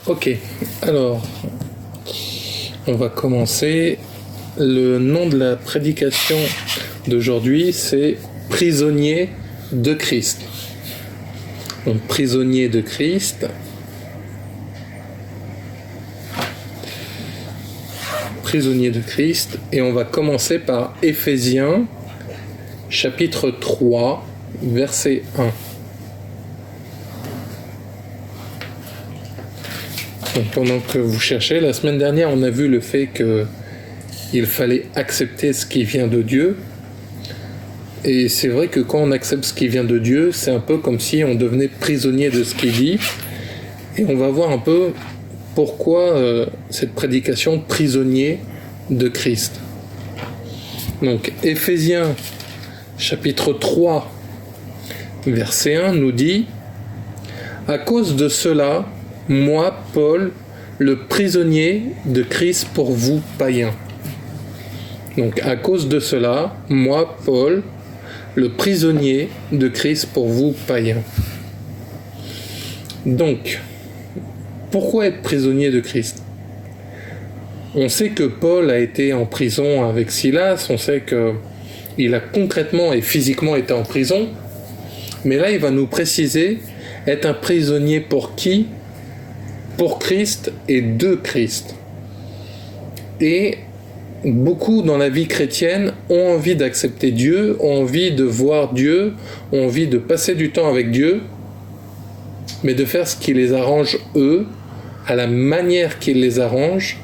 Ok, alors on va commencer. Le nom de la prédication d'aujourd'hui, c'est prisonnier de Christ. Donc prisonnier de Christ. Prisonnier de Christ. Et on va commencer par Éphésiens, chapitre 3, verset 1. Donc pendant que vous cherchez, la semaine dernière, on a vu le fait qu'il fallait accepter ce qui vient de Dieu. Et c'est vrai que quand on accepte ce qui vient de Dieu, c'est un peu comme si on devenait prisonnier de ce qu'il dit. Et on va voir un peu pourquoi cette prédication prisonnier de Christ. Donc Éphésiens chapitre 3 verset 1 nous dit: à cause de cela, moi, Paul, le prisonnier de Christ pour vous, païens. Donc, à cause de cela, moi, Paul, le prisonnier de Christ pour vous, païens. Donc, pourquoi être prisonnier de Christ ? On sait que Paul a été en prison avec Silas, on sait qu'il a concrètement et physiquement été en prison, mais là, il va nous préciser être un prisonnier pour qui ? Pour Christ et de Christ. Et beaucoup dans la vie chrétienne ont envie d'accepter Dieu, ont envie de voir Dieu, ont envie de passer du temps avec Dieu, mais de faire ce qui les arrange eux, à la manière qui les arrange,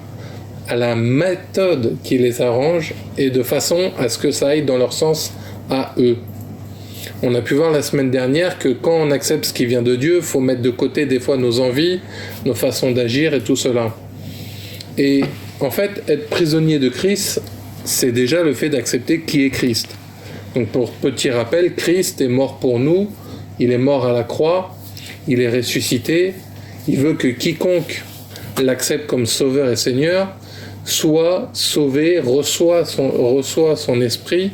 à la méthode qui les arrange, et de façon à ce que ça aille dans leur sens à eux. On a pu voir la semaine dernière que quand on accepte ce qui vient de Dieu, il faut mettre de côté des fois nos envies, nos façons d'agir et tout cela. Et en fait, être prisonnier de Christ, c'est déjà le fait d'accepter qui est Christ. Donc pour petit rappel, Christ est mort pour nous, il est mort à la croix, il est ressuscité, il veut que quiconque l'accepte comme sauveur et Seigneur soit sauvé, reçoit son esprit,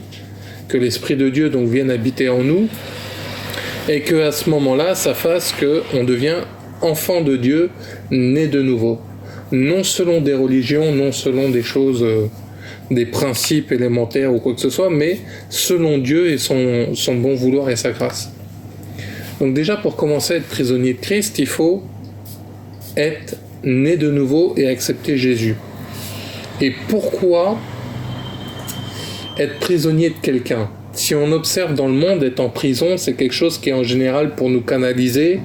que l'Esprit de Dieu donc vienne habiter en nous, et qu'à ce moment-là, ça fasse qu'on devient enfant de Dieu, né de nouveau. Non selon des religions, non selon des choses, des principes élémentaires ou quoi que ce soit, mais selon Dieu et son bon vouloir et sa grâce. Donc déjà, pour commencer à être prisonnier de Christ, il faut être né de nouveau et accepter Jésus. Et pourquoi être prisonnier de quelqu'un? Si on observe dans le monde, être en prison, c'est quelque chose qui est en général pour nous canaliser,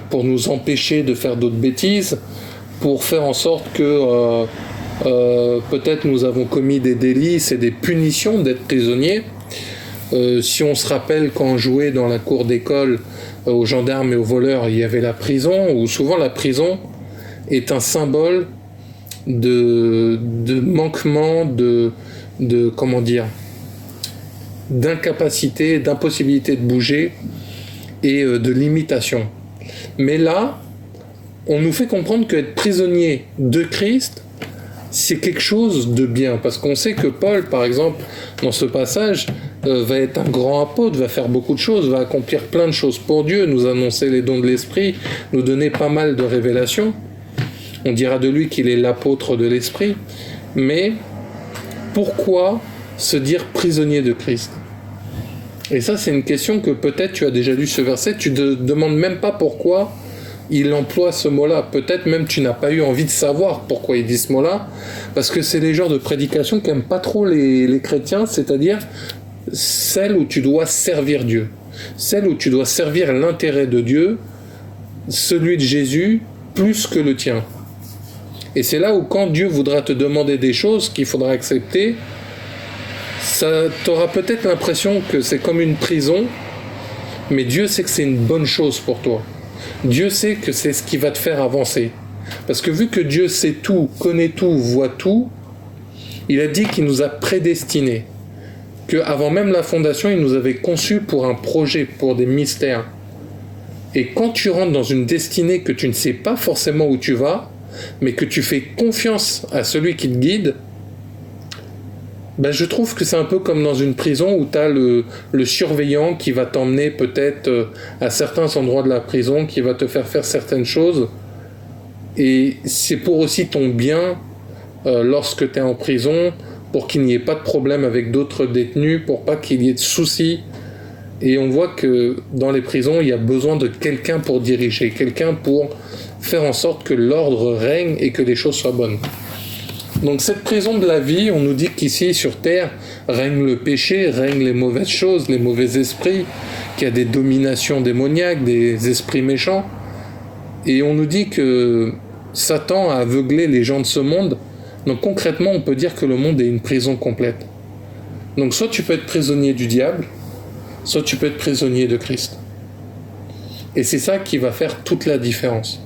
pour nous empêcher de faire d'autres bêtises, pour faire en sorte que peut-être nous avons commis des délits, c'est des punitions d'être prisonnier. Si on se rappelle quand on jouait dans la cour d'école aux gendarmes et aux voleurs, il y avait la prison, où souvent la prison est un symbole de manquement, de comment dire, d'incapacité, d'impossibilité de bouger et de limitation. Mais là, on nous fait comprendre qu'être prisonnier de Christ, c'est quelque chose de bien. Parce qu'on sait que Paul, par exemple, dans ce passage, va être un grand apôtre, va faire beaucoup de choses, va accomplir plein de choses pour Dieu, nous annoncer les dons de l'Esprit, nous donner pas mal de révélations. On dira de lui qu'il est l'apôtre de l'Esprit. Mais pourquoi se dire prisonnier de Christ? Et ça, c'est une question que peut-être tu as déjà lu ce verset, tu ne te demandes même pas pourquoi il emploie ce mot-là. Peut-être même tu n'as pas eu envie de savoir pourquoi il dit ce mot-là, parce que c'est les genres de prédications qu'aiment pas trop les chrétiens, c'est-à-dire celle où tu dois servir Dieu, celle où tu dois servir l'intérêt de Dieu, celui de Jésus, plus que le tien. Et c'est là où quand Dieu voudra te demander des choses qu'il faudra accepter, tu auras peut-être l'impression que c'est comme une prison, mais Dieu sait que c'est une bonne chose pour toi. Dieu sait que c'est ce qui va te faire avancer. Parce que vu que Dieu sait tout, connaît tout, voit tout, il a dit qu'il nous a prédestinés. Qu'avant même la fondation, il nous avait conçus pour un projet, pour des mystères. Et quand tu rentres dans une destinée que tu ne sais pas forcément où tu vas, mais que tu fais confiance à celui qui te guide, ben je trouve que c'est un peu comme dans une prison où tu as le surveillant qui va t'emmener peut-être à certains endroits de la prison, qui va te faire faire certaines choses, Et c'est pour aussi ton bien lorsque tu es en prison, pour qu'il n'y ait pas de problème avec d'autres détenus, pour pas qu'il y ait de soucis. Et on voit que dans les prisons, il y a besoin de quelqu'un pour diriger, quelqu'un pour faire en sorte que l'ordre règne et que les choses soient bonnes. Donc cette prison de la vie, on nous dit qu'ici sur terre règne le péché, règnent les mauvaises choses, les mauvais esprits, qu'il y a des dominations démoniaques, des esprits méchants. Et on nous dit que Satan a aveuglé les gens de ce monde. Donc concrètement, on peut dire que le monde est une prison complète. Donc soit tu peux être prisonnier du diable, soit tu peux être prisonnier de Christ. Et c'est ça qui va faire toute la différence.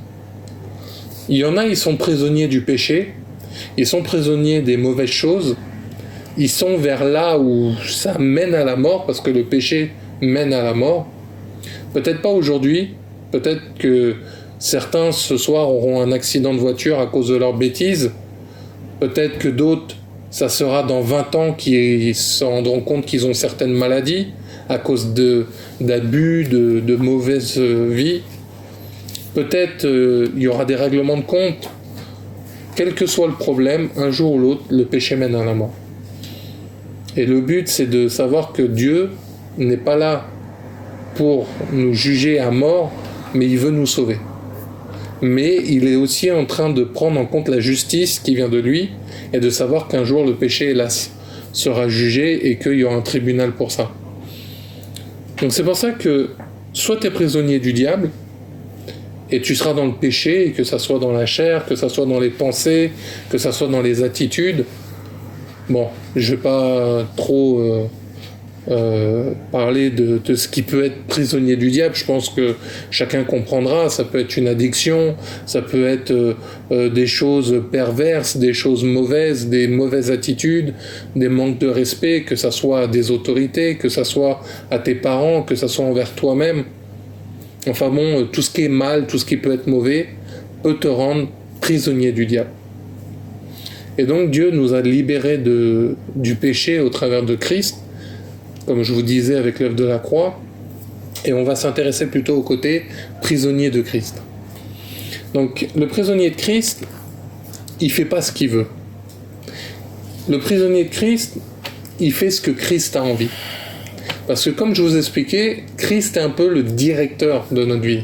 Il y en a, ils sont prisonniers du péché, ils sont prisonniers des mauvaises choses, ils sont vers là où ça mène à la mort, parce que le péché mène à la mort. Peut-être pas aujourd'hui, peut-être que certains ce soir auront un accident de voiture à cause de leurs bêtises, peut-être que d'autres, ça sera dans 20 ans qu'ils se rendront compte qu'ils ont certaines maladies à cause d'abus, de mauvaise vie. Peut-être il y aura des règlements de compte. Quel que soit le problème, un jour ou l'autre, le péché mène à la mort. Et le but, c'est de savoir que Dieu n'est pas là pour nous juger à mort, mais il veut nous sauver. Mais il est aussi en train de prendre en compte la justice qui vient de lui et de savoir qu'un jour le péché, hélas, sera jugé et qu'il y aura un tribunal pour ça. Donc c'est pour ça que soit tu es prisonnier du diable et tu seras dans le péché, et que ça soit dans la chair, que ça soit dans les pensées, que ça soit dans les attitudes. Bon, je vais pas trop parler de ce qui peut être prisonnier du diable. Je pense que chacun comprendra. Ça peut être une addiction, ça peut être des choses perverses, des choses mauvaises, des mauvaises attitudes, des manques de respect, que ça soit à des autorités, que ça soit à tes parents, que ça soit envers toi-même. Enfin bon, tout ce qui est mal, tout ce qui peut être mauvais, peut te rendre prisonnier du diable. Et donc Dieu nous a libérés du péché au travers de Christ, comme je vous disais avec l'œuvre de la croix, et on va s'intéresser plutôt au côté prisonnier de Christ. Donc le prisonnier de Christ, il fait pas ce qu'il veut. Le prisonnier de Christ, il fait ce que Christ a envie. Parce que comme je vous expliquais, Christ est un peu le directeur de notre vie.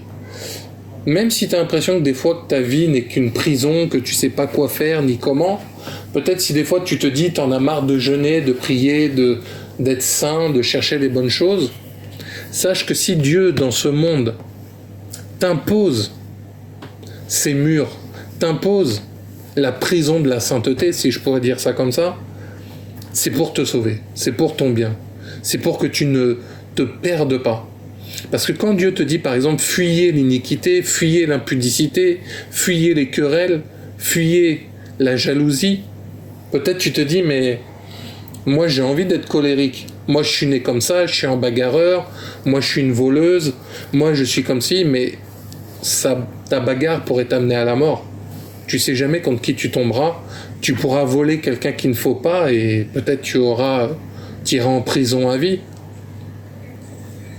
Même si tu as l'impression que des fois que ta vie n'est qu'une prison, que tu sais pas quoi faire ni comment, peut-être si des fois tu te dis t'en as marre de jeûner, de prier, d'être saint, de chercher les bonnes choses, sache que si Dieu dans ce monde t'impose ces murs, t'impose la prison de la sainteté, si je pourrais dire ça comme ça, c'est pour te sauver, c'est pour ton bien, c'est pour que tu ne te perdes pas. Parce que quand Dieu te dit par exemple fuyez l'iniquité, fuyez l'impudicité, fuyez les querelles, fuyez la jalousie, peut-être tu te dis mais moi j'ai envie d'être colérique, moi je suis né comme ça, je suis un bagarreur, moi je suis une voleuse, moi je suis comme ci, mais ta bagarre pourrait t'amener à la mort. Tu sais jamais contre qui tu tomberas, tu pourras voler quelqu'un qu'il ne faut pas et peut-être tu iras en prison à vie.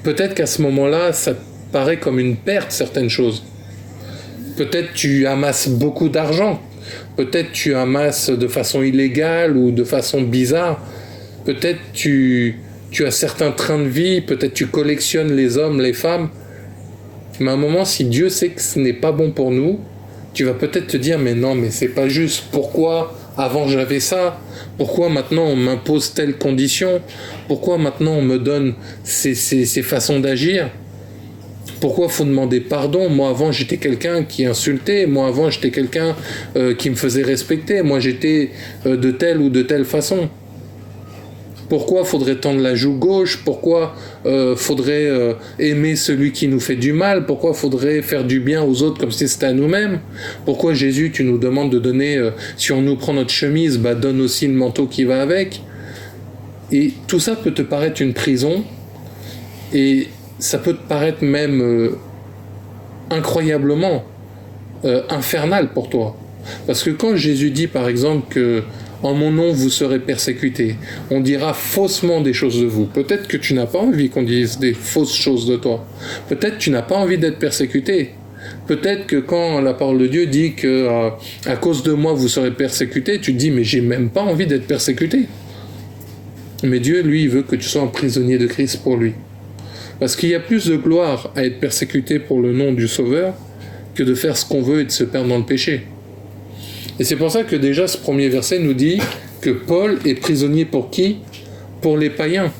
Peut-être qu'à ce moment-là, ça te paraît comme une perte, certaines choses. Peut-être tu amasses beaucoup d'argent. Peut-être tu amasses de façon illégale ou de façon bizarre. Peut-être tu as certains trains de vie. Peut-être tu collectionnes les hommes, les femmes. Mais à un moment, si Dieu sait que ce n'est pas bon pour nous, tu vas peut-être te dire, mais non, mais c'est pas juste. Pourquoi avant j'avais ça? Pourquoi maintenant on m'impose telle condition? Pourquoi maintenant on me donne ces façons d'agir? Pourquoi faut demander pardon? Moi avant j'étais quelqu'un qui insultait, moi avant j'étais quelqu'un qui me faisait respecter, moi j'étais de telle ou de telle façon. Pourquoi faudrait tendre la joue gauche? Pourquoi faudrait aimer celui qui nous fait du mal? Pourquoi faudrait faire du bien aux autres comme si c'était à nous-mêmes? Pourquoi Jésus, tu nous demandes de donner, si on nous prend notre chemise, donne aussi le manteau qui va avec? Et tout ça peut te paraître une prison, et ça peut te paraître même incroyablement infernal pour toi. Parce que quand Jésus dit par exemple que en mon nom vous serez persécutés, on dira faussement des choses de vous. Peut-être que tu n'as pas envie qu'on dise des fausses choses de toi. Peut-être que tu n'as pas envie d'être persécuté. Peut-être que quand la parole de Dieu dit que à cause de moi vous serez persécutés, tu te dis mais j'ai même pas envie d'être persécuté. Mais Dieu, lui, il veut que tu sois un prisonnier de Christ pour lui. Parce qu'il y a plus de gloire à être persécuté pour le nom du Sauveur que de faire ce qu'on veut et de se perdre dans le péché. Et c'est pour ça que déjà ce premier verset nous dit que Paul est prisonnier pour qui ? Pour les païens.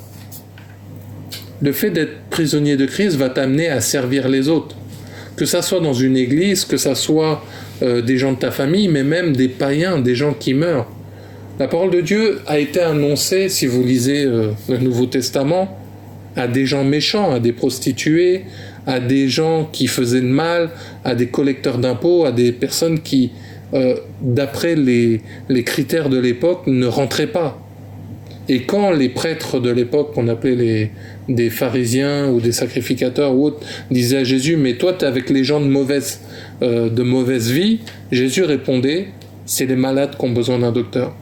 Le fait d'être prisonnier de Christ va t'amener à servir les autres. Que ça soit dans une église, que ça soit des gens de ta famille, mais même des païens, des gens qui meurent. La parole de Dieu a été annoncée, si vous lisez le Nouveau Testament, à des gens méchants, à des prostituées, à des gens qui faisaient le mal, à des collecteurs d'impôts, à des personnes qui, d'après les critères de l'époque, ne rentraient pas. Et quand les prêtres de l'époque, qu'on appelait des pharisiens ou des sacrificateurs ou autres, disaient à Jésus « Mais toi, tu es avec les gens de mauvaise vie », Jésus répondait « C'est les malades qui ont besoin d'un docteur ».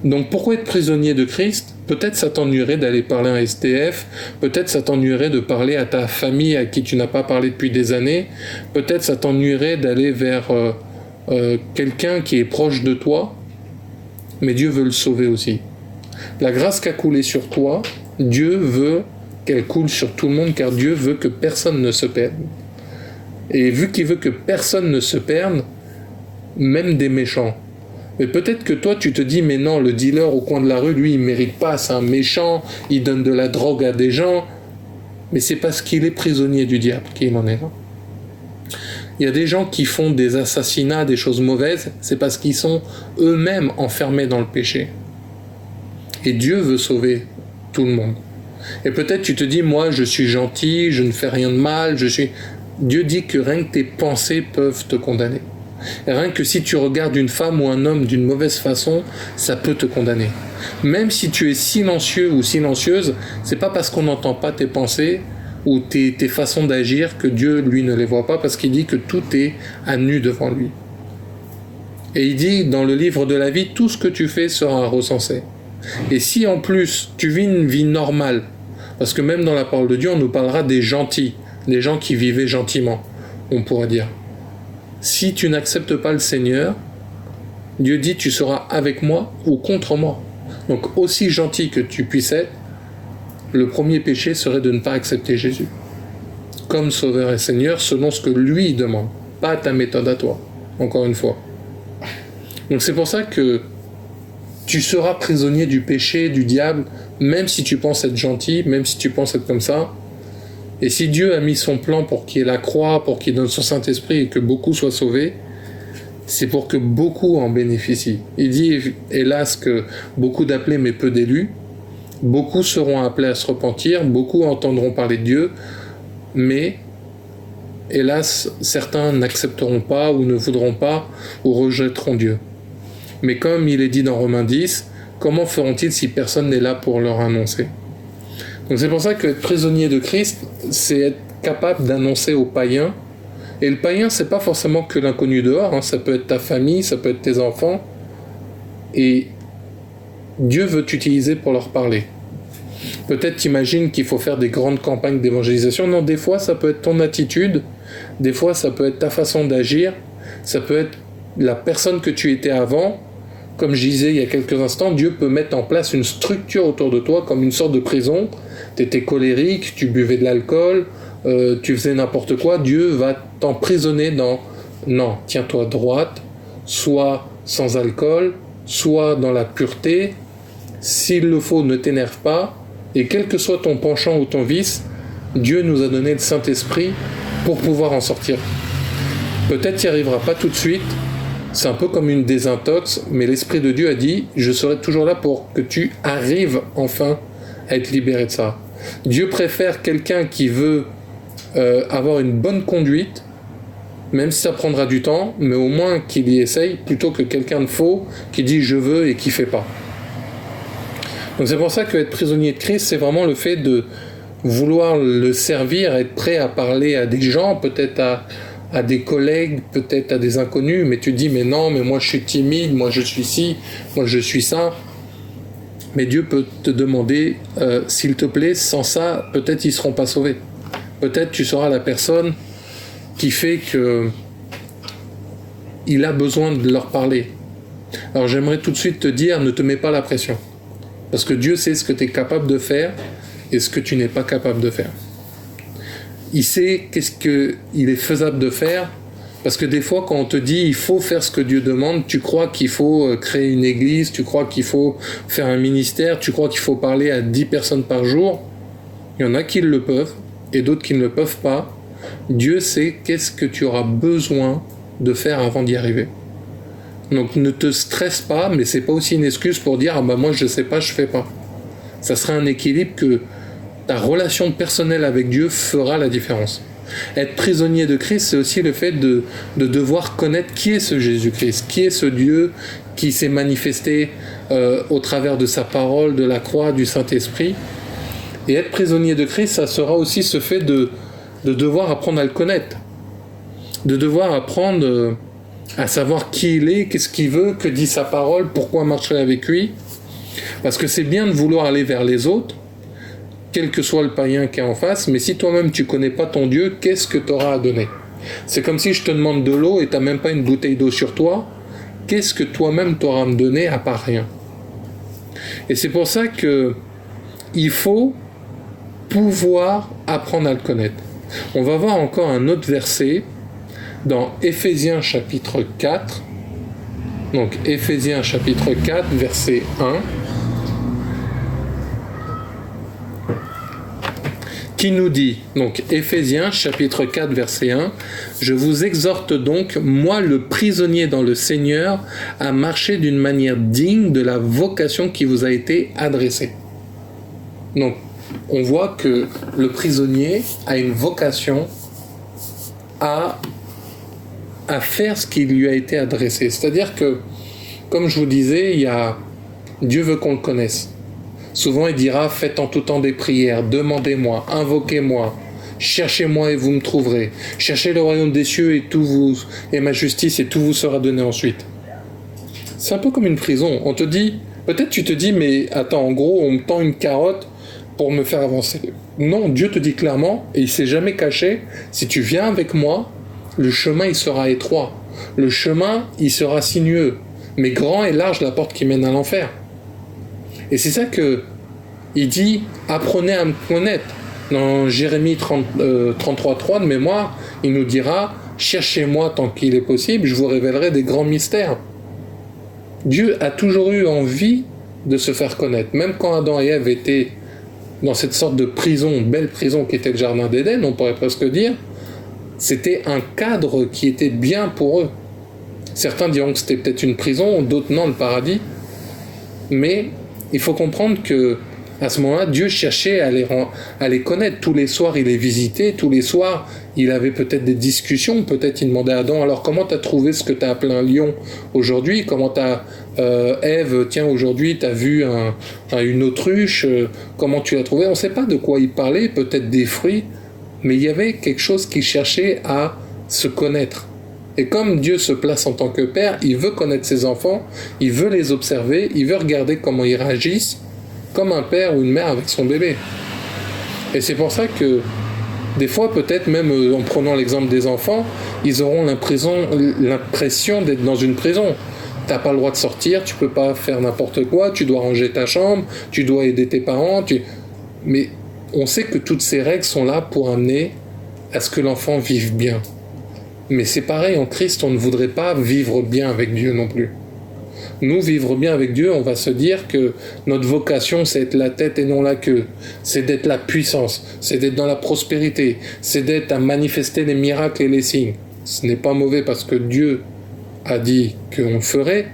Donc pourquoi être prisonnier de Christ ? Peut-être ça t'ennuierait d'aller parler à un SDF, peut-être ça t'ennuierait de parler à ta famille à qui tu n'as pas parlé depuis des années, peut-être ça t'ennuierait d'aller vers quelqu'un qui est proche de toi, mais Dieu veut le sauver aussi. La grâce qui a coulé sur toi, Dieu veut qu'elle coule sur tout le monde, car Dieu veut que personne ne se perde. Et vu qu'il veut que personne ne se perde, même des méchants. Mais peut-être que toi, tu te dis, mais non, le dealer au coin de la rue, lui, il ne mérite pas, c'est un méchant, il donne de la drogue à des gens. Mais c'est parce qu'il est prisonnier du diable qu'il en est là. Il y a des gens qui font des assassinats, des choses mauvaises, c'est parce qu'ils sont eux-mêmes enfermés dans le péché. Et Dieu veut sauver tout le monde. Et peut-être tu te dis, moi, je suis gentil, je ne fais rien de mal, Dieu dit que rien que tes pensées peuvent te condamner. Et rien que si tu regardes une femme ou un homme d'une mauvaise façon, ça peut te condamner. Même si tu es silencieux ou silencieuse, c'est pas parce qu'on n'entend pas tes pensées ou tes façons d'agir que Dieu, lui, ne les voit pas, parce qu'il dit que tout est à nu devant lui. Et il dit, dans le livre de la vie, tout ce que tu fais sera recensé. Et si en plus, tu vis une vie normale, parce que même dans la parole de Dieu, on nous parlera des gentils, des gens qui vivaient gentiment, on pourrait dire. Si tu n'acceptes pas le Seigneur, Dieu dit tu seras avec moi ou contre moi. Donc aussi gentil que tu puisses être, le premier péché serait de ne pas accepter Jésus comme Sauveur et Seigneur selon ce que lui demande, pas ta méthode à toi, encore une fois. Donc c'est pour ça que tu seras prisonnier du péché, du diable, même si tu penses être gentil, même si tu penses être comme ça. Et si Dieu a mis son plan pour qu'il y ait la croix, pour qu'il donne son Saint-Esprit et que beaucoup soient sauvés, c'est pour que beaucoup en bénéficient. Il dit, hélas, que beaucoup d'appelés mais peu d'élus, beaucoup seront appelés à se repentir, beaucoup entendront parler de Dieu, mais hélas, certains n'accepteront pas ou ne voudront pas ou rejetteront Dieu. Mais comme il est dit dans Romains 10, comment feront-ils si personne n'est là pour leur annoncer ? Donc c'est pour ça que être prisonnier de Christ, c'est être capable d'annoncer aux païens. Et le païen, c'est pas forcément que l'inconnu dehors, hein, ça peut être ta famille, ça peut être tes enfants. Et Dieu veut t'utiliser pour leur parler. Peut-être t'imagines qu'il faut faire des grandes campagnes d'évangélisation. Non, des fois ça peut être ton attitude, des fois ça peut être ta façon d'agir, ça peut être la personne que tu étais avant. Comme je disais il y a quelques instants, Dieu peut mettre en place une structure autour de toi comme une sorte de prison. Tu étais colérique, tu buvais de l'alcool, tu faisais n'importe quoi. Dieu va t'emprisonner dans « Non, tiens-toi droite, sois sans alcool, sois dans la pureté. S'il le faut, ne t'énerve pas. Et quel que soit ton penchant ou ton vice, Dieu nous a donné le Saint-Esprit pour pouvoir en sortir. Peut-être tu n'y arriveras pas tout de suite. C'est un peu comme une désintox, mais l'Esprit de Dieu a dit « Je serai toujours là pour que tu arrives enfin à être libéré de ça. » Dieu préfère quelqu'un qui veut avoir une bonne conduite, même si ça prendra du temps, mais au moins qu'il y essaye, plutôt que quelqu'un de faux qui dit « je veux » et qui ne fait pas. Donc c'est pour ça qu'être prisonnier de Christ, c'est vraiment le fait de vouloir le servir, être prêt à parler à des gens, peut-être à des collègues, peut-être à des inconnus, mais tu te dis, mais non, mais moi je suis timide, moi je suis ci, moi je suis ça. Mais Dieu peut te demander, s'il te plaît, sans ça, peut-être ils ne seront pas sauvés. Peut-être tu seras la personne qui fait que il a besoin de leur parler. Alors j'aimerais tout de suite te dire, ne te mets pas la pression. Parce que Dieu sait ce que tu es capable de faire et ce que tu n'es pas capable de faire. Il sait qu'est-ce qu'il est faisable de faire. Parce que des fois, quand on te dit il faut faire ce que Dieu demande, tu crois qu'il faut créer une église, tu crois qu'il faut faire un ministère, tu crois qu'il faut parler à 10 personnes par jour. Il y en a qui le peuvent et d'autres qui ne le peuvent pas. Dieu sait qu'est-ce que tu auras besoin de faire avant d'y arriver. Donc ne te stresse pas, mais c'est pas aussi une excuse pour dire moi je sais pas, je fais pas. Ça sera un équilibre que ta relation personnelle avec Dieu fera la différence. Être prisonnier de Christ, c'est aussi le fait de devoir connaître qui est ce Jésus-Christ, qui est ce Dieu qui s'est manifesté au travers de sa parole, de la croix, du Saint-Esprit. Et être prisonnier de Christ, ça sera aussi ce fait de devoir apprendre à le connaître, de devoir apprendre à savoir qui il est, qu'est-ce qu'il veut, que dit sa parole, pourquoi marcher avec lui. Parce que c'est bien de vouloir aller vers les autres, quel que soit le païen qui est en face, mais si toi-même tu connais pas ton Dieu, qu'est-ce que tu auras à donner? C'est comme si je te demande de l'eau et tu n'as même pas une bouteille d'eau sur toi, qu'est-ce que toi-même tu auras à me donner à part rien? Et c'est pour ça que il faut pouvoir apprendre à le connaître. On va voir encore un autre verset dans Éphésiens chapitre 4. Donc Éphésiens chapitre 4, verset 1. Qui nous dit, donc Éphésiens chapitre 4 verset 1, « Je vous exhorte donc, moi le prisonnier dans le Seigneur, à marcher d'une manière digne de la vocation qui vous a été adressée. » Donc, on voit que le prisonnier a une vocation à faire ce qui lui a été adressé. C'est-à-dire que, comme je vous disais, Dieu veut qu'on le connaisse. Souvent, il dira, faites en tout temps des prières, demandez-moi, invoquez-moi, cherchez-moi et vous me trouverez. Cherchez le royaume des cieux et ma justice et tout vous sera donné ensuite. C'est un peu comme une prison. On te dit, peut-être tu te dis, mais attends, en gros, on me tend une carotte pour me faire avancer. Non, Dieu te dit clairement, et il ne s'est jamais caché, si tu viens avec moi, le chemin, il sera étroit. Le chemin, il sera sinueux. Mais grand et large la porte qui mène à l'enfer. Et c'est ça que il dit, apprenez à me connaître. Dans Jérémie 33.3 de mémoire, il nous dira, cherchez-moi tant qu'il est possible, je vous révélerai des grands mystères. Dieu a toujours eu envie de se faire connaître. Même quand Adam et Ève étaient dans cette sorte de prison, belle prison qui était le jardin d'Éden, on pourrait presque dire, c'était un cadre qui était bien pour eux. Certains diront que c'était peut-être une prison, d'autres non, le paradis. Mais il faut comprendre que à ce moment-là, Dieu cherchait à les connaître. Tous les soirs, il les visitait. Tous les soirs, il avait peut-être des discussions. Peut-être il demandait à Adam, alors comment tu as trouvé ce que tu as appelé un lion aujourd'hui? Comment tu as... Ève, tiens, aujourd'hui, tu as vu une autruche. Comment tu l'as trouvé? On ne sait pas de quoi il parlait. Peut-être des fruits. Mais il y avait quelque chose qui cherchait à se connaître. Et comme Dieu se place en tant que père, il veut connaître ses enfants, il veut les observer, il veut regarder comment ils réagissent, comme un père ou une mère avec son bébé. Et c'est pour ça que, des fois, peut-être même en prenant l'exemple des enfants, ils auront l'impression d'être dans une prison. T'as pas le droit de sortir, tu peux pas faire n'importe quoi, tu dois ranger ta chambre, tu dois aider tes parents, mais on sait que toutes ces règles sont là pour amener à ce que l'enfant vive bien. Mais c'est pareil, en Christ, on ne voudrait pas vivre bien avec Dieu non plus. Nous, vivre bien avec Dieu, on va se dire que notre vocation, c'est être la tête et non la queue. C'est d'être la puissance, c'est d'être dans la prospérité, c'est d'être à manifester les miracles et les signes. Ce n'est pas mauvais parce que Dieu a dit qu'on le ferait,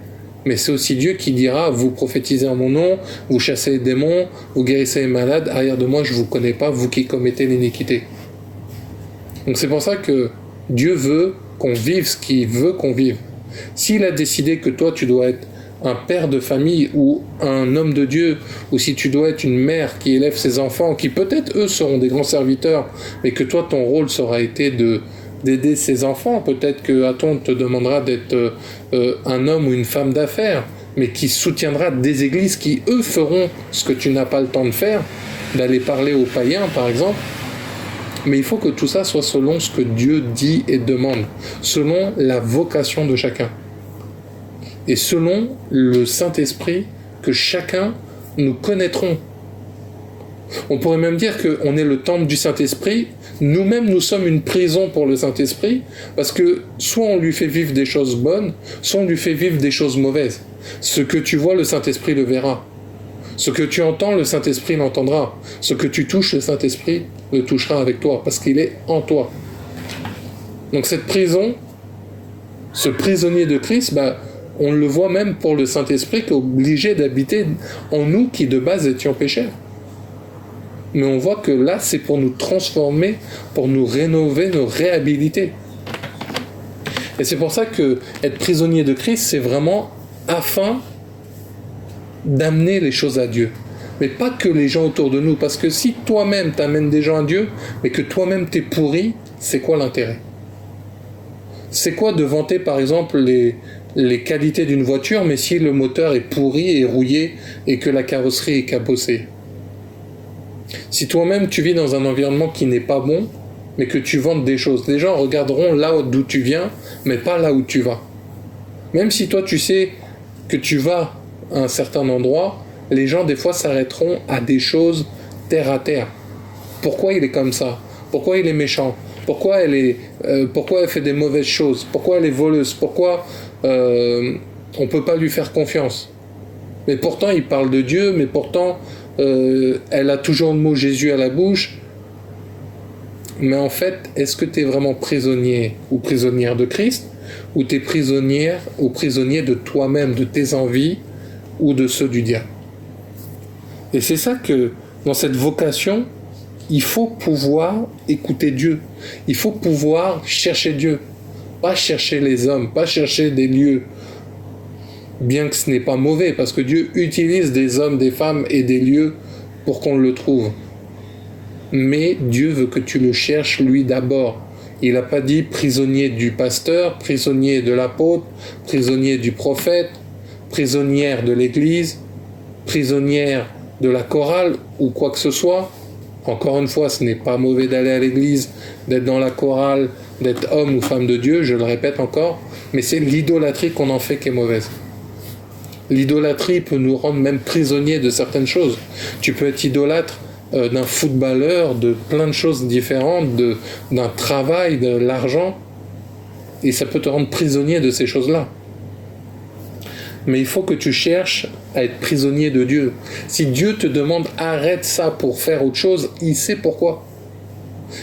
mais c'est aussi Dieu qui dira, vous prophétisez en mon nom, vous chassez les démons, vous guérissez les malades, arrière de moi, je ne vous connais pas, vous qui commettez l'iniquité. Donc c'est pour ça que Dieu veut qu'on vive ce qu'il veut qu'on vive. S'il a décidé que toi, tu dois être un père de famille ou un homme de Dieu, ou si tu dois être une mère qui élève ses enfants, qui peut-être eux seront des grands serviteurs, mais que toi, ton rôle sera été d'aider ses enfants, peut-être que Aton te demandera d'être un homme ou une femme d'affaires, mais qui soutiendra des églises qui, eux, feront ce que tu n'as pas le temps de faire, d'aller parler aux païens, par exemple. Mais il faut que tout ça soit selon ce que Dieu dit et demande, selon la vocation de chacun. Et selon le Saint-Esprit que chacun nous connaîtrons. On pourrait même dire qu'on est le temple du Saint-Esprit. Nous-mêmes, nous sommes une prison pour le Saint-Esprit, parce que soit on lui fait vivre des choses bonnes, soit on lui fait vivre des choses mauvaises. Ce que tu vois, le Saint-Esprit le verra. Ce que tu entends, le Saint-Esprit l'entendra. Ce que tu touches, le Saint-Esprit le touchera avec toi, parce qu'il est en toi. Donc cette prison, ce prisonnier de Christ, on le voit même pour le Saint-Esprit qui est obligé d'habiter en nous qui de base étions pécheurs. Mais on voit que là, c'est pour nous transformer, pour nous rénover, nous réhabiliter. Et c'est pour ça que être prisonnier de Christ, c'est vraiment afin d'amener les choses à Dieu. Mais pas que les gens autour de nous. Parce que si toi-même t'amènes des gens à Dieu, mais que toi-même t'es pourri, c'est quoi l'intérêt? C'est quoi de vanter par exemple les qualités d'une voiture, mais si le moteur est pourri et rouillé et que la carrosserie est cabossée? Si toi-même tu vis dans un environnement qui n'est pas bon, mais que tu vantes des choses, les gens regarderont là d'où tu viens, mais pas là où tu vas. Même si toi tu sais que tu vas à un certain endroit, les gens des fois s'arrêteront à des choses terre à terre. Pourquoi il est comme ça? Pourquoi il est méchant? Pourquoi elle fait des mauvaises choses? Pourquoi elle est voleuse? Pourquoi on ne peut pas lui faire confiance? Mais pourtant il parle de Dieu, mais pourtant elle a toujours le mot Jésus à la bouche. Mais en fait, est-ce que tu es vraiment prisonnier ou prisonnière de Christ, ou tu es prisonnière ou prisonnier de toi-même, de tes envies ou de ceux du diable? Et c'est ça que, dans cette vocation, il faut pouvoir écouter Dieu. Il faut pouvoir chercher Dieu. Pas chercher les hommes, pas chercher des lieux. Bien que ce n'est pas mauvais, parce que Dieu utilise des hommes, des femmes et des lieux pour qu'on le trouve. Mais Dieu veut que tu le cherches lui d'abord. Il n'a pas dit prisonnier du pasteur, prisonnier de l'apôtre, prisonnier du prophète, prisonnière de l'église, prisonnière de la chorale ou quoi que ce soit. Encore une fois, ce n'est pas mauvais d'aller à l'église, d'être dans la chorale, d'être homme ou femme de Dieu, je le répète encore, mais c'est l'idolâtrie qu'on en fait qui est mauvaise. L'idolâtrie peut nous rendre même prisonniers de certaines choses. Tu peux être idolâtre d'un footballeur, de plein de choses différentes, d'un travail, de l'argent, et ça peut te rendre prisonnier de ces choses-là. Mais il faut que tu cherches à être prisonnier de Dieu. Si Dieu te demande arrête ça pour faire autre chose, il sait pourquoi.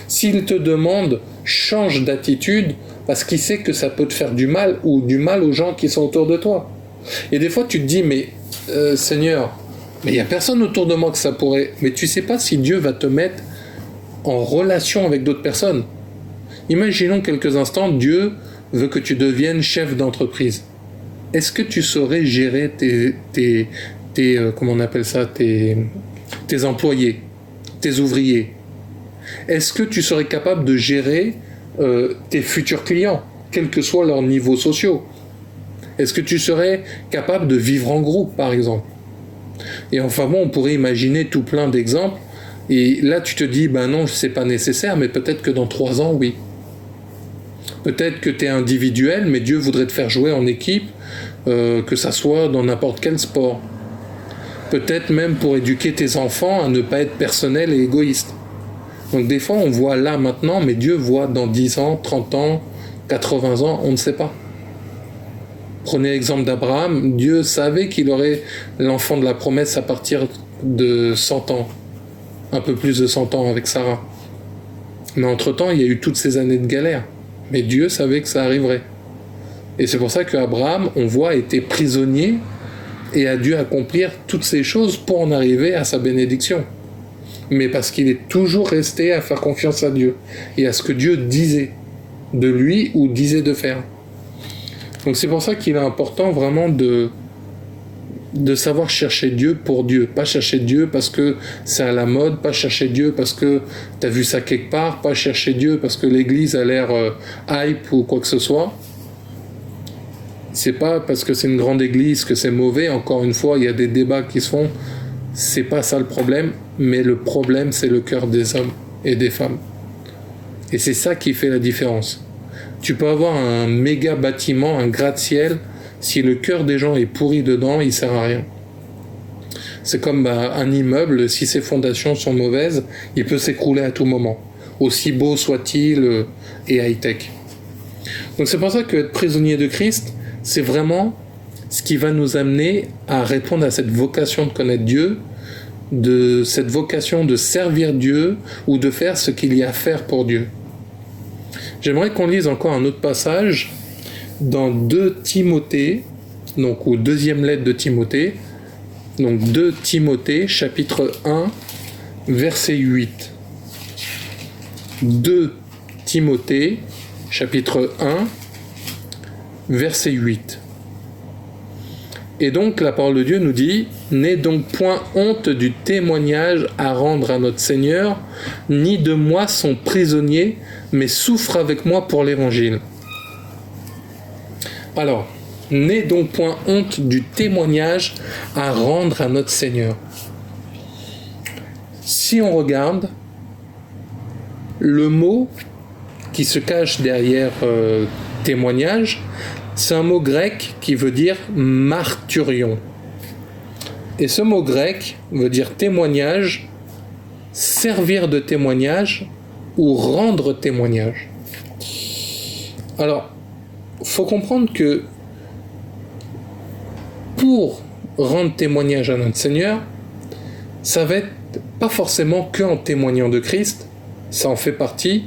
S'il te demande change d'attitude, parce qu'il sait que ça peut te faire du mal, ou du mal aux gens qui sont autour de toi. Et des fois tu te dis mais Seigneur, mais il n'y a personne autour de moi que ça pourrait. Mais tu ne sais pas si Dieu va te mettre en relation avec d'autres personnes. Imaginons quelques instants, Dieu veut que tu deviennes chef d'entreprise. Est-ce que tu saurais gérer tes comment on appelle ça, tes employés, tes ouvriers? Est-ce que tu serais capable de gérer tes futurs clients, quels que soient leurs niveaux sociaux? Est-ce que tu serais capable de vivre en groupe, par exemple? Et enfin bon, on pourrait imaginer tout plein d'exemples. Et là, tu te dis, ben non, c'est pas nécessaire, mais peut-être que dans 3 ans, oui. Peut-être que tu es individuel, mais Dieu voudrait te faire jouer en équipe, que ça soit dans n'importe quel sport. Peut-être même pour éduquer tes enfants à ne pas être personnel et égoïste. Donc des fois, on voit là maintenant, mais Dieu voit dans 10 ans, 30 ans, 80 ans, on ne sait pas. Prenez l'exemple d'Abraham, Dieu savait qu'il aurait l'enfant de la promesse à partir de 100 ans. Un peu plus de 100 ans avec Sarah. Mais entre-temps, il y a eu toutes ces années de galère. Mais Dieu savait que ça arriverait. Et c'est pour ça qu'Abraham, on voit, était prisonnier et a dû accomplir toutes ces choses pour en arriver à sa bénédiction. Mais parce qu'il est toujours resté à faire confiance à Dieu et à ce que Dieu disait de lui ou disait de faire. Donc c'est pour ça qu'il est important vraiment de savoir chercher Dieu pour Dieu. Pas chercher Dieu parce que c'est à la mode, pas chercher Dieu parce que tu as vu ça quelque part, pas chercher Dieu parce que l'église a l'air hype ou quoi que ce soit. C'est pas parce que c'est une grande église que c'est mauvais. Encore une fois, il y a des débats qui se font. C'est pas ça le problème, mais le problème c'est le cœur des hommes et des femmes. Et c'est ça qui fait la différence. Tu peux avoir un méga bâtiment, un gratte-ciel, si le cœur des gens est pourri dedans, il sert à rien. C'est comme un immeuble, si ses fondations sont mauvaises, il peut s'écrouler à tout moment, aussi beau soit-il et high-tech. Donc c'est pour ça que être prisonnier de Christ, c'est vraiment ce qui va nous amener à répondre à cette vocation de connaître Dieu, de cette vocation de servir Dieu ou de faire ce qu'il y a à faire pour Dieu. J'aimerais qu'on lise encore un autre passage dans 2 Timothée, donc ou deuxième lettre de Timothée, donc 2 Timothée, chapitre 1, verset 8. 2 Timothée, chapitre 1, verset 8. Et donc la parole de Dieu nous dit « N'aie donc point honte du témoignage à rendre à notre Seigneur, ni de moi son prisonnier, mais souffre avec moi pour l'Évangile. » Alors, « N'aie donc point honte du témoignage à rendre à notre Seigneur. » Si on regarde, le mot qui se cache derrière témoignage, c'est un mot grec qui veut dire martyrion. Et ce mot grec veut dire témoignage, servir de témoignage ou rendre témoignage. Alors, il faut comprendre que pour rendre témoignage à notre Seigneur, ça va être pas forcément que en témoignant de Christ, ça en fait partie,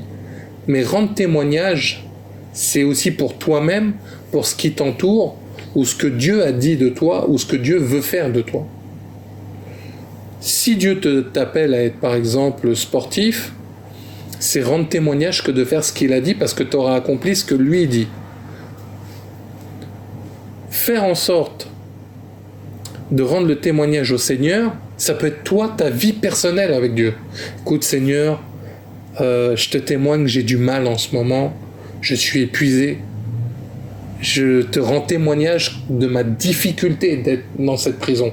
mais rendre témoignage, c'est aussi pour toi-même, pour ce qui t'entoure, ou ce que Dieu a dit de toi, ou ce que Dieu veut faire de toi. Si Dieu t'appelle à être, par exemple, sportif, c'est rendre témoignage que de faire ce qu'il a dit, parce que tu auras accompli ce que lui dit. Faire en sorte de rendre le témoignage au Seigneur, ça peut être toi, ta vie personnelle avec Dieu. Écoute Seigneur, je te témoigne que j'ai du mal en ce moment, je suis épuisé, je te rends témoignage de ma difficulté d'être dans cette prison.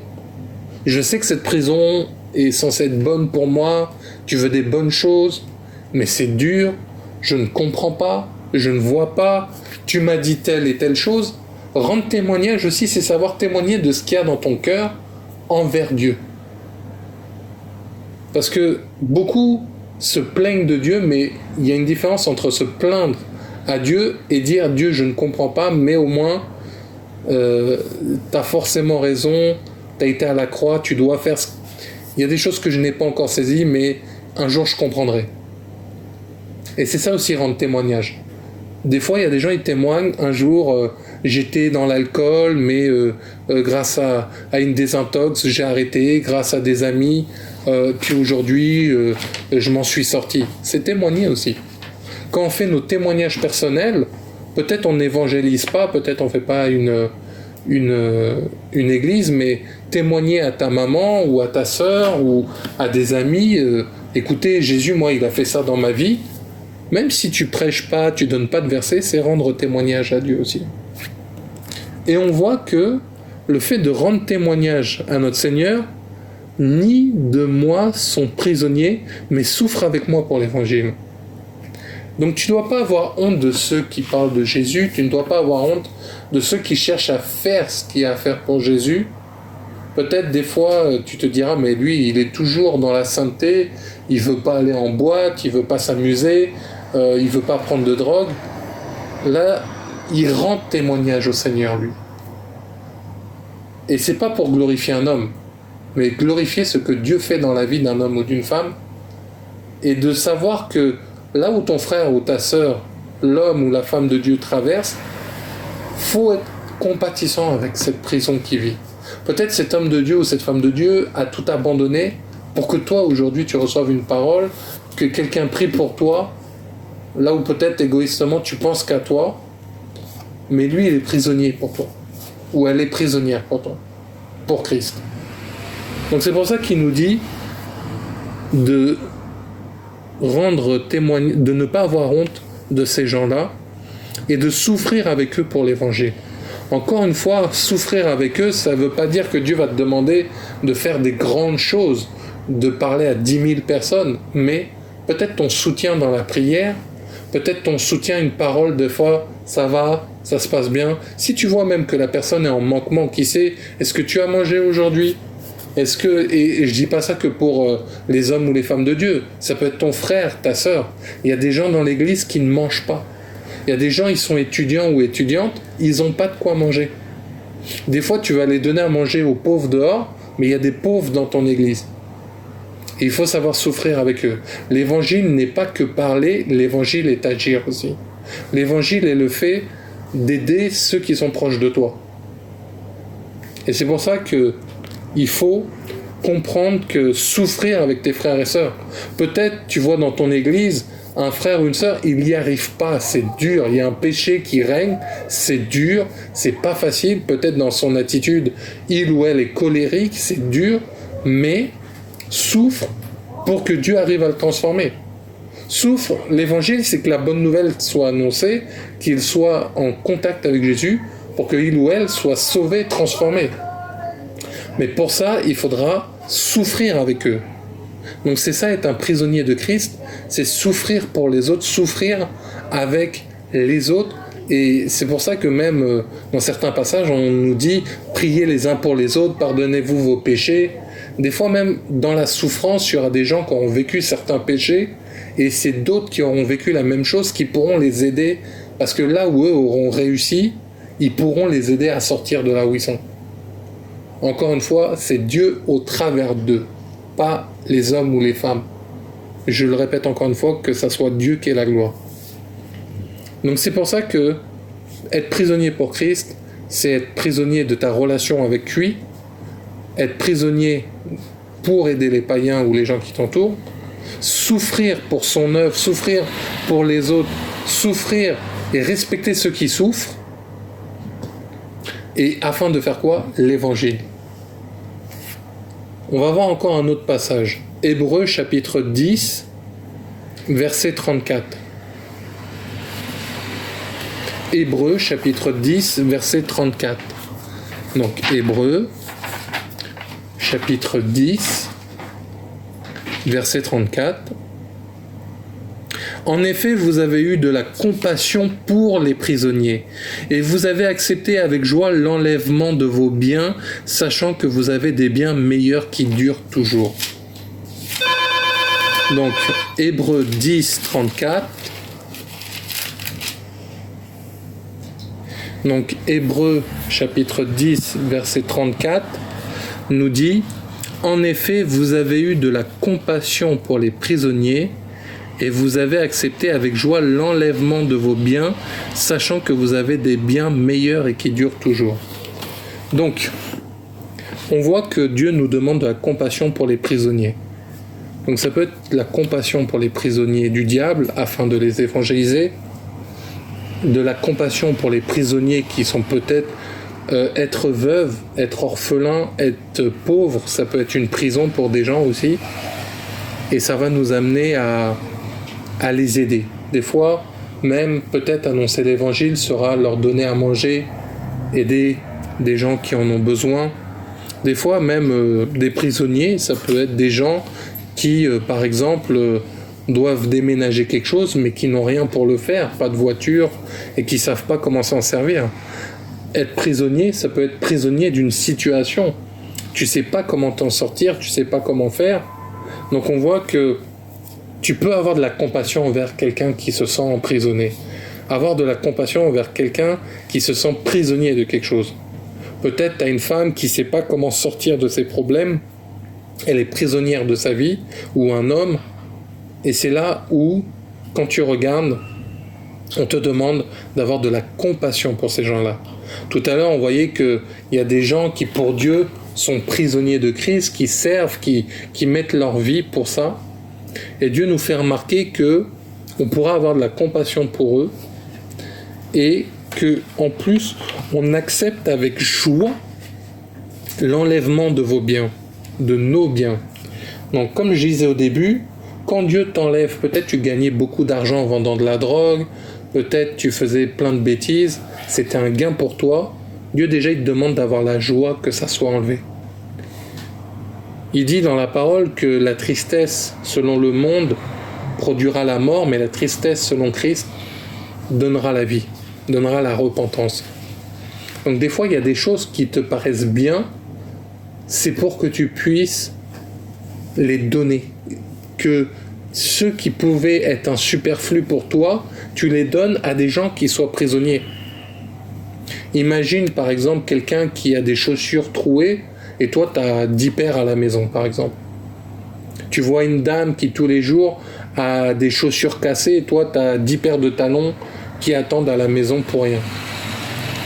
Je sais que cette prison est censée être bonne pour moi, tu veux des bonnes choses, mais c'est dur, je ne comprends pas, je ne vois pas, tu m'as dit telle et telle chose. Rendre témoignage aussi, c'est savoir témoigner de ce qu'il y a dans ton cœur envers Dieu. Parce que beaucoup se plaignent de Dieu, mais il y a une différence entre se plaindre à Dieu et dire Dieu je ne comprends pas, mais au moins t'as forcément raison, t'as été à la croix, tu dois faire il y a des choses que je n'ai pas encore saisies, mais un jour je comprendrai. Et c'est ça aussi rendre témoignage. Des fois il y a des gens, ils témoignent, un jour j'étais dans l'alcool, mais grâce à une désintox j'ai arrêté, grâce à des amis, puis aujourd'hui je m'en suis sorti. C'est témoigner aussi. Quand on fait nos témoignages personnels, peut-être on n'évangélise pas, peut-être on ne fait pas une église, mais témoigner à ta maman ou à ta sœur ou à des amis, écoutez, Jésus, moi, il a fait ça dans ma vie. Même si tu prêches pas, tu donnes pas de versets, c'est rendre témoignage à Dieu aussi. Et on voit que le fait de rendre témoignage à notre Seigneur, ni de moi son prisonnier, mais souffre avec moi pour l'évangile. Donc tu ne dois pas avoir honte de ceux qui parlent de Jésus, tu ne dois pas avoir honte de ceux qui cherchent à faire ce qu'il y a à faire pour Jésus. Peut-être des fois tu te diras mais lui il est toujours dans la sainteté, il veut pas aller en boîte, il veut pas s'amuser, il veut pas prendre de drogue. Là il rend témoignage au Seigneur lui. Et c'est pas pour glorifier un homme, mais glorifier ce que Dieu fait dans la vie d'un homme ou d'une femme, et de savoir que là où ton frère ou ta sœur, l'homme ou la femme de Dieu traverse, faut être compatissant avec cette prison qu'il vit. Peut-être cet homme de Dieu ou cette femme de Dieu a tout abandonné pour que toi aujourd'hui tu reçoives une parole, que quelqu'un prie pour toi, là où peut-être égoïstement tu penses qu'à toi, mais lui il est prisonnier pour toi, ou elle est prisonnière pour toi, pour Christ. Donc c'est pour ça qu'il nous dit de rendre témoignage, de ne pas avoir honte de ces gens-là et de souffrir avec eux pour l'évangile. Encore une fois, souffrir avec eux, ça ne veut pas dire que Dieu va te demander de faire des grandes choses, de parler à 10 000 personnes, mais peut-être ton soutien dans la prière, peut-être ton soutien, une parole, des fois, ça va, ça se passe bien. Si tu vois même que la personne est en manquement, qui sait, est-ce que tu as mangé aujourd'hui ? Est-ce que, et je dis pas ça que pour les hommes ou les femmes de Dieu, ça peut être ton frère, ta sœur. Il y a des gens dans l'église qui ne mangent pas. Il y a des gens, ils sont étudiants ou étudiantes, ils n'ont pas de quoi manger. Des fois, tu vas les donner à manger aux pauvres dehors, mais il y a des pauvres dans ton église. Et il faut savoir souffrir avec eux. L'évangile n'est pas que parler, l'évangile est agir aussi. L'évangile est le fait d'aider ceux qui sont proches de toi. Et c'est pour ça que il faut comprendre que souffrir avec tes frères et sœurs. Peut-être, tu vois dans ton église, un frère ou une sœur, il n'y arrive pas, c'est dur, il y a un péché qui règne, c'est dur, c'est pas facile, peut-être dans son attitude, il ou elle est colérique, c'est dur, mais souffre pour que Dieu arrive à le transformer. Souffre, l'évangile, c'est que la bonne nouvelle soit annoncée, qu'il soit en contact avec Jésus, pour qu'il ou elle soit sauvé, transformé. Mais pour ça, il faudra souffrir avec eux. Donc c'est ça, être un prisonnier de Christ, c'est souffrir pour les autres, souffrir avec les autres. Et c'est pour ça que même dans certains passages, on nous dit « Priez les uns pour les autres, pardonnez-vous vos péchés ». Des fois même, dans la souffrance, il y aura des gens qui auront vécu certains péchés, et c'est d'autres qui auront vécu la même chose, qui pourront les aider, parce que là où eux auront réussi, ils pourront les aider à sortir de là où ils sont. Encore une fois, c'est Dieu au travers d'eux, pas les hommes ou les femmes. Je le répète encore une fois, que ça soit Dieu qui ait la gloire. Donc c'est pour ça que être prisonnier pour Christ, c'est être prisonnier de ta relation avec lui, être prisonnier pour aider les païens ou les gens qui t'entourent, souffrir pour son œuvre, souffrir pour les autres, souffrir et respecter ceux qui souffrent, et afin de faire quoi ? L'évangile. On va voir encore un autre passage. Hébreux chapitre 10, verset 34. Hébreux chapitre 10, verset 34. Donc Hébreux chapitre 10, verset 34. En effet, vous avez eu de la compassion pour les prisonniers, et vous avez accepté avec joie l'enlèvement de vos biens, sachant que vous avez des biens meilleurs qui durent toujours. Donc, Hébreux 10, 34. Donc, Hébreux chapitre 10, verset 34, nous dit « En effet, vous avez eu de la compassion pour les prisonniers, et vous avez accepté avec joie l'enlèvement de vos biens, sachant que vous avez des biens meilleurs et qui durent toujours. » Donc, on voit que Dieu nous demande de la compassion pour les prisonniers. Donc ça peut être la compassion pour les prisonniers du diable, afin de les évangéliser, de la compassion pour les prisonniers qui sont peut-être être veuves, être orphelins, être pauvres, ça peut être une prison pour des gens aussi, et ça va nous amener à les aider. Des fois, même peut-être annoncer l'évangile sera leur donner à manger, aider des gens qui en ont besoin. Des fois, même des prisonniers, ça peut être des gens qui, par exemple, doivent déménager quelque chose, mais qui n'ont rien pour le faire, pas de voiture, et qui ne savent pas comment s'en servir. Être prisonnier, ça peut être prisonnier d'une situation. Tu ne sais pas comment t'en sortir, tu ne sais pas comment faire. Donc on voit que tu peux avoir de la compassion envers quelqu'un qui se sent emprisonné. Avoir de la compassion envers quelqu'un qui se sent prisonnier de quelque chose. Peut-être tu as une femme qui ne sait pas comment sortir de ses problèmes, elle est prisonnière de sa vie, ou un homme, et c'est là où, quand tu regardes, on te demande d'avoir de la compassion pour ces gens-là. Tout à l'heure, on voyait qu'il y a des gens qui, pour Dieu, sont prisonniers de Christ, qui servent, qui mettent leur vie pour ça. Et Dieu nous fait remarquer qu'on pourra avoir de la compassion pour eux, et qu'en plus, on accepte avec joie l'enlèvement de vos biens, de nos biens. Donc, comme je disais au début, quand Dieu t'enlève, peut-être tu gagnais beaucoup d'argent en vendant de la drogue, peut-être tu faisais plein de bêtises, c'était un gain pour toi. Dieu déjà, il te demande d'avoir la joie que ça soit enlevé. Il dit dans la parole que la tristesse, selon le monde, produira la mort, mais la tristesse selon Christ donnera la vie, donnera la repentance. Donc des fois, il y a des choses qui te paraissent bien, c'est pour que tu puisses les donner. Que ceux qui pouvaient être un superflu pour toi, tu les donnes à des gens qui soient prisonniers. Imagine par exemple quelqu'un qui a des chaussures trouées et toi tu as 10 paires à la maison par exemple. Tu vois une dame qui tous les jours a des chaussures cassées et toi tu as 10 paires de talons qui attendent à la maison pour rien.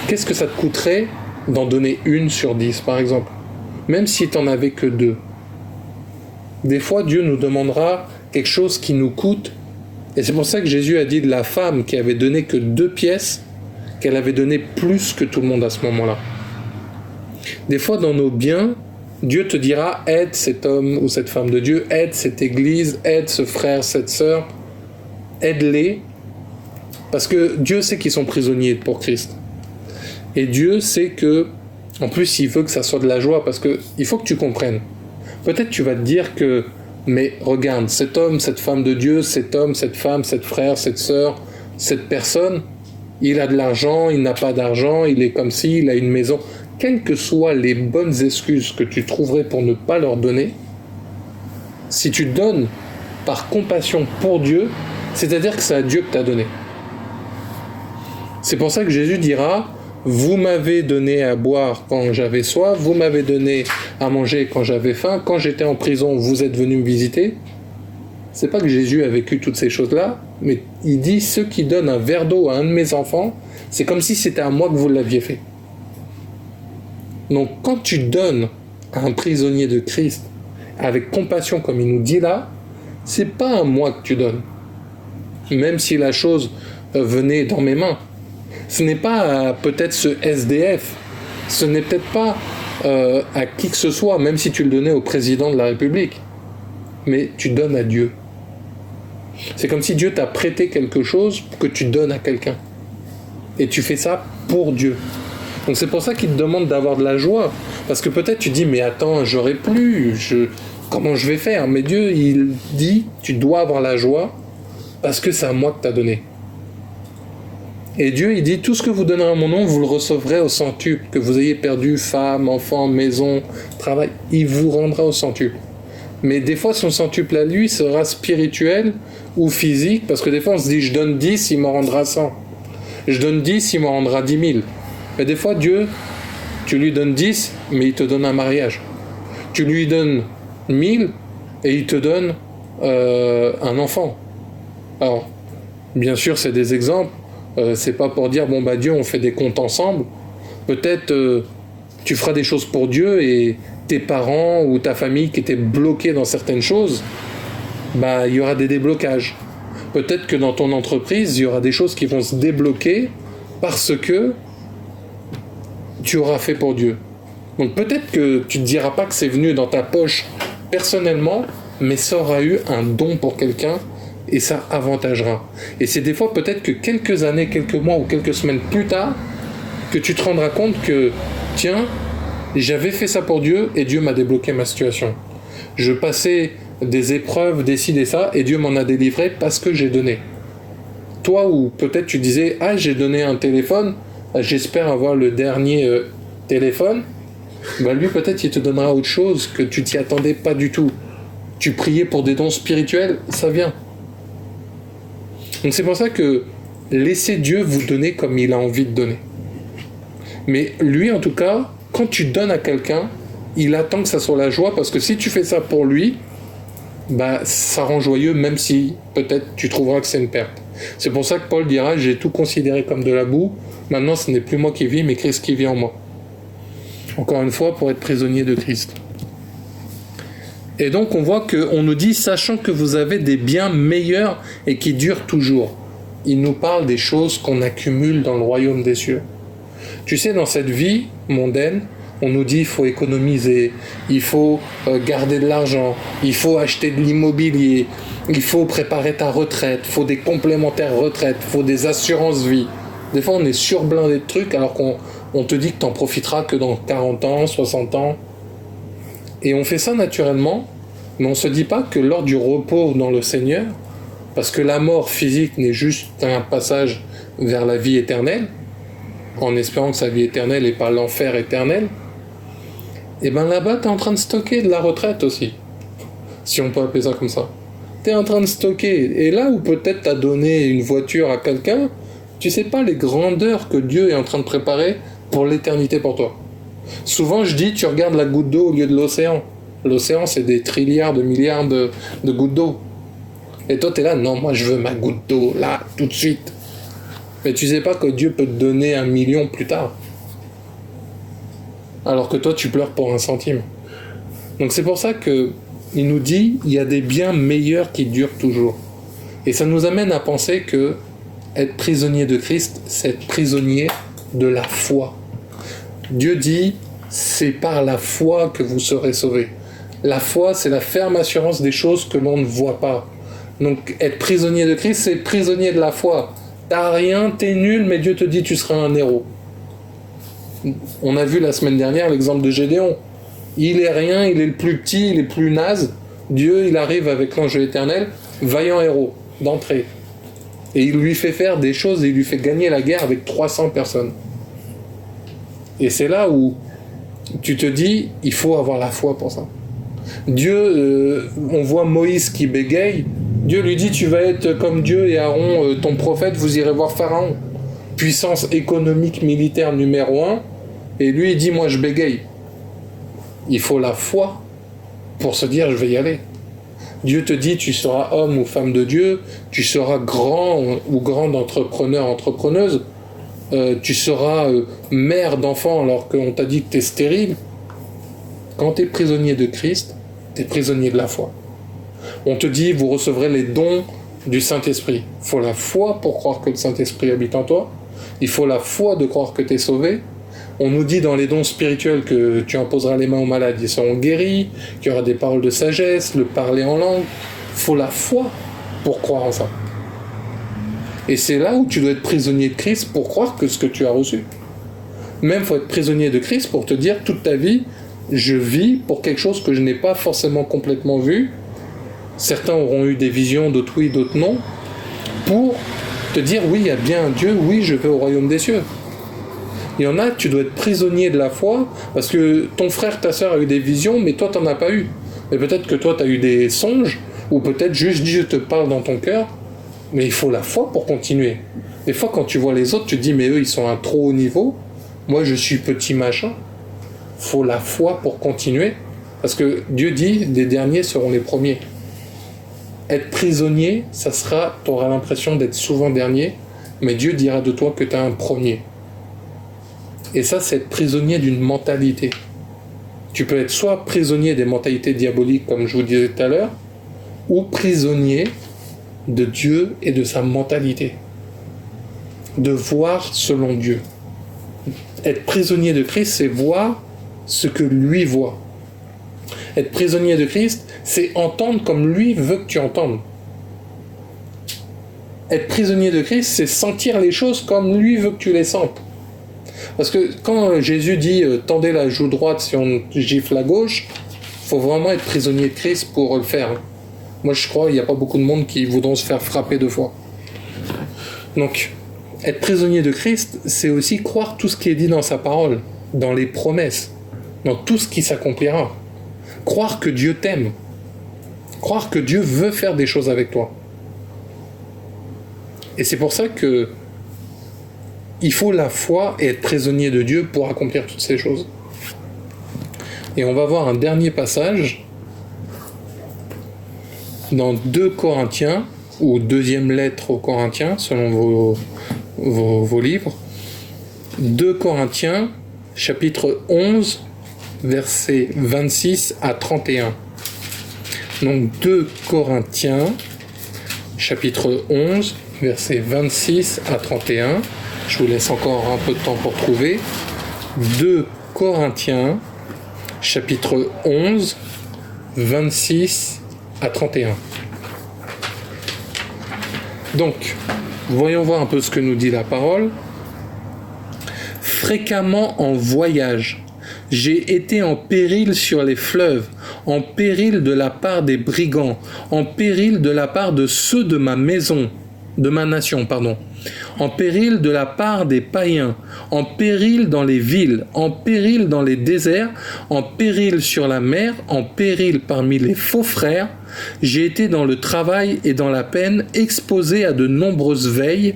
Qu'est-ce que ça te coûterait d'en donner une sur 10 par exemple, même si tu n'en avais que 2? Des fois Dieu nous demandera quelque chose qui nous coûte, et c'est pour ça que Jésus a dit de la femme qui avait donné que 2 pièces qu'elle avait donné plus que tout le monde à ce moment-là. Des fois dans nos biens, Dieu te dira aide cet homme ou cette femme de Dieu, aide cette église, aide ce frère, cette sœur, aide-les, parce que Dieu sait qu'ils sont prisonniers pour Christ. Et Dieu sait que, en plus, il veut que ça soit de la joie, parce que il faut que tu comprennes. Peut-être tu vas te dire que, mais regarde, cet homme, cette femme de Dieu, cet homme, cette femme, cette frère, cette sœur, cette personne, il a de l'argent, il n'a pas d'argent, il est comme ci, il a une maison. Quelles que soient les bonnes excuses que tu trouverais pour ne pas leur donner, si tu donnes par compassion pour Dieu, c'est-à-dire que c'est à Dieu que tu as donné. C'est pour ça que Jésus dira « Vous m'avez donné à boire quand j'avais soif, vous m'avez donné à manger quand j'avais faim, quand j'étais en prison, vous êtes venus me visiter. » C'est pas que Jésus a vécu toutes ces choses-là, mais il dit « Ceux qui donnent un verre d'eau à un de mes enfants, c'est comme si c'était à moi que vous l'aviez fait. » Donc quand tu donnes à un prisonnier de Christ avec compassion, comme il nous dit là, c'est pas à moi que tu donnes. Même si la chose venait dans mes mains. Ce n'est pas peut-être ce SDF, ce n'est peut-être pas à qui que ce soit, même si tu le donnais au président de la République, mais tu donnes à Dieu. C'est comme si Dieu t'a prêté quelque chose que tu donnes à quelqu'un. Et tu fais ça pour Dieu. Donc c'est pour ça qu'il te demande d'avoir de la joie. Parce que peut-être tu dis, mais attends, j'aurais plus, comment je vais faire? Mais Dieu, il dit, tu dois avoir la joie parce que c'est à moi que tu as donné. Et Dieu, il dit, tout ce que vous donnerez en mon nom, vous le recevrez au centuple. Que vous ayez perdu femme, enfant, maison, travail, il vous rendra au centuple. Mais des fois, son centuple à lui sera spirituel ou physique, parce que des fois, on se dit, je donne 10, il m'en rendra 100. Je donne 10, il m'en rendra 10 000. Mais des fois, Dieu, tu lui donnes 10, mais il te donne un mariage. Tu lui donnes 1000, et il te donne un enfant. Alors, bien sûr, c'est des exemples. C'est pas pour dire, bon bah Dieu, on fait des comptes ensemble. Peut-être tu feras des choses pour Dieu et tes parents ou ta famille qui étaient bloqués dans certaines choses, bah il y aura des déblocages. Peut-être que dans ton entreprise, il y aura des choses qui vont se débloquer parce que tu auras fait pour Dieu. Donc peut-être que tu ne te diras pas que c'est venu dans ta poche personnellement, mais ça aura eu un don pour quelqu'un et ça avantagera. Et c'est des fois peut-être que quelques années, quelques mois ou quelques semaines plus tard, que tu te rendras compte que, tiens, j'avais fait ça pour Dieu et Dieu m'a débloqué ma situation. Je passais des épreuves, des ci, des ça, et Dieu m'en a délivré parce que j'ai donné. Toi, ou peut-être tu disais, ah, j'ai donné un téléphone, j'espère avoir le dernier téléphone, bah lui peut-être il te donnera autre chose que tu t'y attendais pas du tout. Tu priais pour des dons spirituels, ça vient. Donc c'est pour ça que laissez Dieu vous donner comme il a envie de donner. Mais lui en tout cas, quand tu donnes à quelqu'un, il attend que ça soit la joie, parce que si tu fais ça pour lui, bah ça rend joyeux, même si peut-être tu trouveras que c'est une perte. C'est pour ça que Paul dira, j'ai tout considéré comme de la boue, maintenant ce n'est plus moi qui vis, mais Christ qui vit en moi. Encore une fois, pour être prisonnier de Christ. Et donc on voit qu'on nous dit, sachant que vous avez des biens meilleurs et qui durent toujours. Il nous parle des choses qu'on accumule dans le royaume des cieux. Tu sais, dans cette vie mondaine, on nous dit il faut économiser, il faut garder de l'argent, il faut acheter de l'immobilier, il faut préparer ta retraite, il faut des complémentaires retraite, il faut des assurances vie. Des fois on est surblindé de trucs alors qu'on te dit que tu n'en profiteras que dans 40 ans, 60 ans. Et on fait ça naturellement, mais on ne se dit pas que lors du repos dans le Seigneur, parce que la mort physique n'est juste un passage vers la vie éternelle, en espérant que sa vie éternelle n'est pas l'enfer éternel, et bien là-bas, tu es en train de stocker de la retraite aussi, si on peut appeler ça comme ça. Tu es en train de stocker, et là où peut-être tu as donné une voiture à quelqu'un, tu sais pas les grandeurs que Dieu est en train de préparer pour l'éternité pour toi. Souvent, je dis, tu regardes la goutte d'eau au lieu de l'océan. L'océan, c'est des trilliards de milliards de gouttes d'eau. Et toi, tu es là, non, moi, je veux ma goutte d'eau, là, tout de suite. Mais tu sais pas que Dieu peut te donner 1 million plus tard. Alors que toi, tu pleures pour 1 centime. Donc c'est pour ça que il nous dit, il y a des biens meilleurs qui durent toujours. Et ça nous amène à penser que être prisonnier de Christ, c'est être prisonnier de la foi. Dieu dit, c'est par la foi que vous serez sauvés. La foi, c'est la ferme assurance des choses que l'on ne voit pas. Donc être prisonnier de Christ, c'est prisonnier de la foi. T'as rien, t'es nul, mais Dieu te dit tu seras un héros. On a vu la semaine dernière l'exemple de Gédéon. Il est rien, il est le plus petit, il est plus naze. Dieu, il arrive avec l'ange éternel, vaillant héros, d'entrée. Et il lui fait faire des choses, il lui fait gagner la guerre avec 300 personnes. Et c'est là où tu te dis, il faut avoir la foi pour ça. Dieu, on voit Moïse qui bégaye, Dieu lui dit, tu vas être comme Dieu et Aaron, ton prophète, vous irez voir Pharaon. Puissance économique, militaire numéro 1, et lui il dit, moi je bégaye. Il faut la foi pour se dire, je vais y aller. Dieu te dit, tu seras homme ou femme de Dieu, tu seras grand ou grande entrepreneur, entrepreneuse, tu seras mère d'enfant alors qu'on t'a dit que tu es stérile. Quand tu es prisonnier de Christ, tu es prisonnier de la foi. On te dit, vous recevrez les dons du Saint-Esprit. Il faut la foi pour croire que le Saint-Esprit habite en toi. Il faut la foi de croire que tu es sauvé. On nous dit dans les dons spirituels que tu imposeras les mains aux malades, ils seront guéris, qu'il y aura des paroles de sagesse, le parler en langue. Il faut la foi pour croire en ça. Et c'est là où tu dois être prisonnier de Christ pour croire que ce que tu as reçu. Même il faut être prisonnier de Christ pour te dire toute ta vie, je vis pour quelque chose que je n'ai pas forcément complètement vu. Certains auront eu des visions, d'autres oui, d'autres non, pour te dire oui, il y a bien un Dieu, oui, je vais au royaume des cieux. Il y en a, tu dois être prisonnier de la foi, parce que ton frère, ta soeur a eu des visions, mais toi, tu n'en as pas eu. Mais peut-être que toi, tu as eu des songes, ou peut-être juste Dieu te parle dans ton cœur, mais il faut la foi pour continuer. Des fois, quand tu vois les autres, tu te dis, mais eux, ils sont à un trop haut niveau, moi, je suis petit machin. Il faut la foi pour continuer, parce que Dieu dit, les derniers seront les premiers. Être prisonnier, ça sera, tu auras l'impression d'être souvent dernier, mais Dieu dira de toi que tu es un premier. Et ça, c'est être prisonnier d'une mentalité. Tu peux être soit prisonnier des mentalités diaboliques, comme je vous disais tout à l'heure, ou prisonnier de Dieu et de sa mentalité. De voir selon Dieu. Être prisonnier de Christ, c'est voir ce que lui voit. Être prisonnier de Christ, c'est entendre comme lui veut que tu entendes. Être prisonnier de Christ, c'est sentir les choses comme lui veut que tu les sentes. Parce que quand Jésus dit « tendez la joue droite si on gifle la gauche », il faut vraiment être prisonnier de Christ pour le faire. Moi, je crois qu'il n'y a pas beaucoup de monde qui voudront se faire frapper 2 fois. Donc, être prisonnier de Christ, c'est aussi croire tout ce qui est dit dans sa parole, dans les promesses, dans tout ce qui s'accomplira. Croire que Dieu t'aime. Croire que Dieu veut faire des choses avec toi. Et c'est pour ça que il faut la foi et être prisonnier de Dieu pour accomplir toutes ces choses. Et on va voir un dernier passage dans 2 Corinthiens, ou 2e lettre aux Corinthiens, selon vos livres. 2 Corinthiens, chapitre 11, versets 26 à 31. Donc 2 Corinthiens, chapitre 11, versets 26 à 31. Je vous laisse encore un peu de temps pour trouver. 2 Corinthiens, chapitre 11, 26 à 31. Donc, voyons voir un peu ce que nous dit la parole. Fréquemment en voyage J'ai été en péril sur les fleuves, en péril de la part des brigands, en péril de la part de ceux de ma maison, de ma nation, pardon, en péril de la part des païens, en péril dans les villes, en péril dans les déserts, en péril sur la mer, en péril parmi les faux frères. J'ai été dans le travail et dans la peine, exposé à de nombreuses veilles,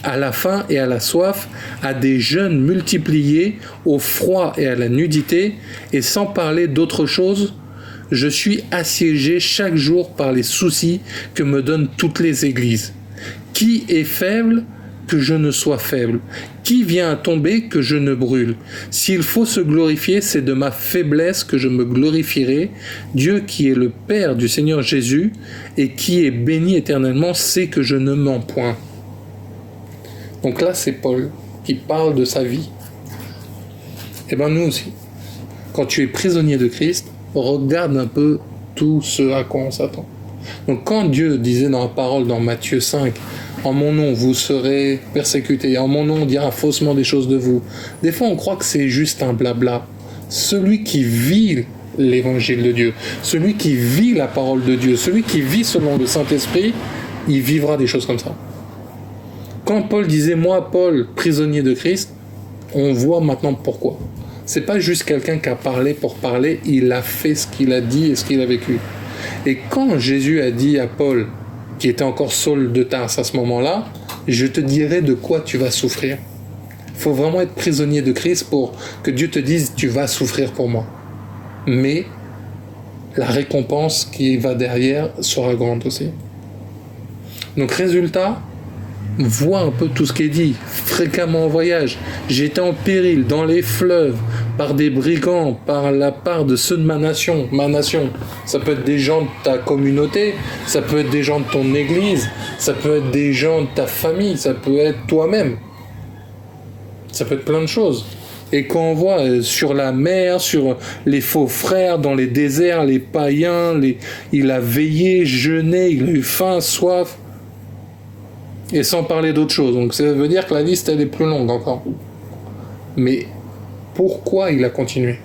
à la faim et à la soif, à des jeûnes multipliés, au froid et à la nudité, et sans parler d'autre chose, je suis assiégé chaque jour par les soucis que me donnent toutes les églises. Qui est faible, que je ne sois faible? Qui vient à tomber, que je ne brûle? S'il faut se glorifier, c'est de ma faiblesse que je me glorifierai. Dieu qui est le Père du Seigneur Jésus et qui est béni éternellement sait que je ne mens point. Donc là, c'est Paul qui parle de sa vie. Et bien nous aussi, quand tu es prisonnier de Christ, regarde un peu tout ce à quoi on s'attend. Donc quand Dieu disait dans la parole dans Matthieu 5, en mon nom vous serez persécutés, en mon nom on dira faussement des choses de vous. Des fois on croit que c'est juste un blabla. Celui qui vit l'évangile de Dieu, celui qui vit la parole de Dieu, celui qui vit selon le Saint-Esprit, il vivra des choses comme ça. Quand Paul disait moi Paul, prisonnier de Christ, on voit maintenant pourquoi. C'est pas juste quelqu'un qui a parlé pour parler, il a fait ce qu'il a dit et ce qu'il a vécu. Et quand Jésus a dit à Paul, qui était encore Saul de Tarse à ce moment-là, je te dirai de quoi tu vas souffrir. Il faut vraiment être prisonnier de Christ pour que Dieu te dise tu vas souffrir pour moi. Mais la récompense qui va derrière sera grande aussi. Donc résultat, vois un peu tout ce qui est dit. Fréquemment en voyage, j'étais en péril dans les fleuves, par des brigands, par la part de ceux de ma nation. Ma nation, ça peut être des gens de ta communauté, ça peut être des gens de ton église, ça peut être des gens de ta famille, ça peut être toi-même. Ça peut être plein de choses. Et quand on voit sur la mer, sur les faux frères, dans les déserts, les païens, il a veillé, jeûné, il a eu faim, soif. Et sans parler d'autre chose. Donc ça veut dire que la liste, elle est plus longue encore. Mais pourquoi il a continué?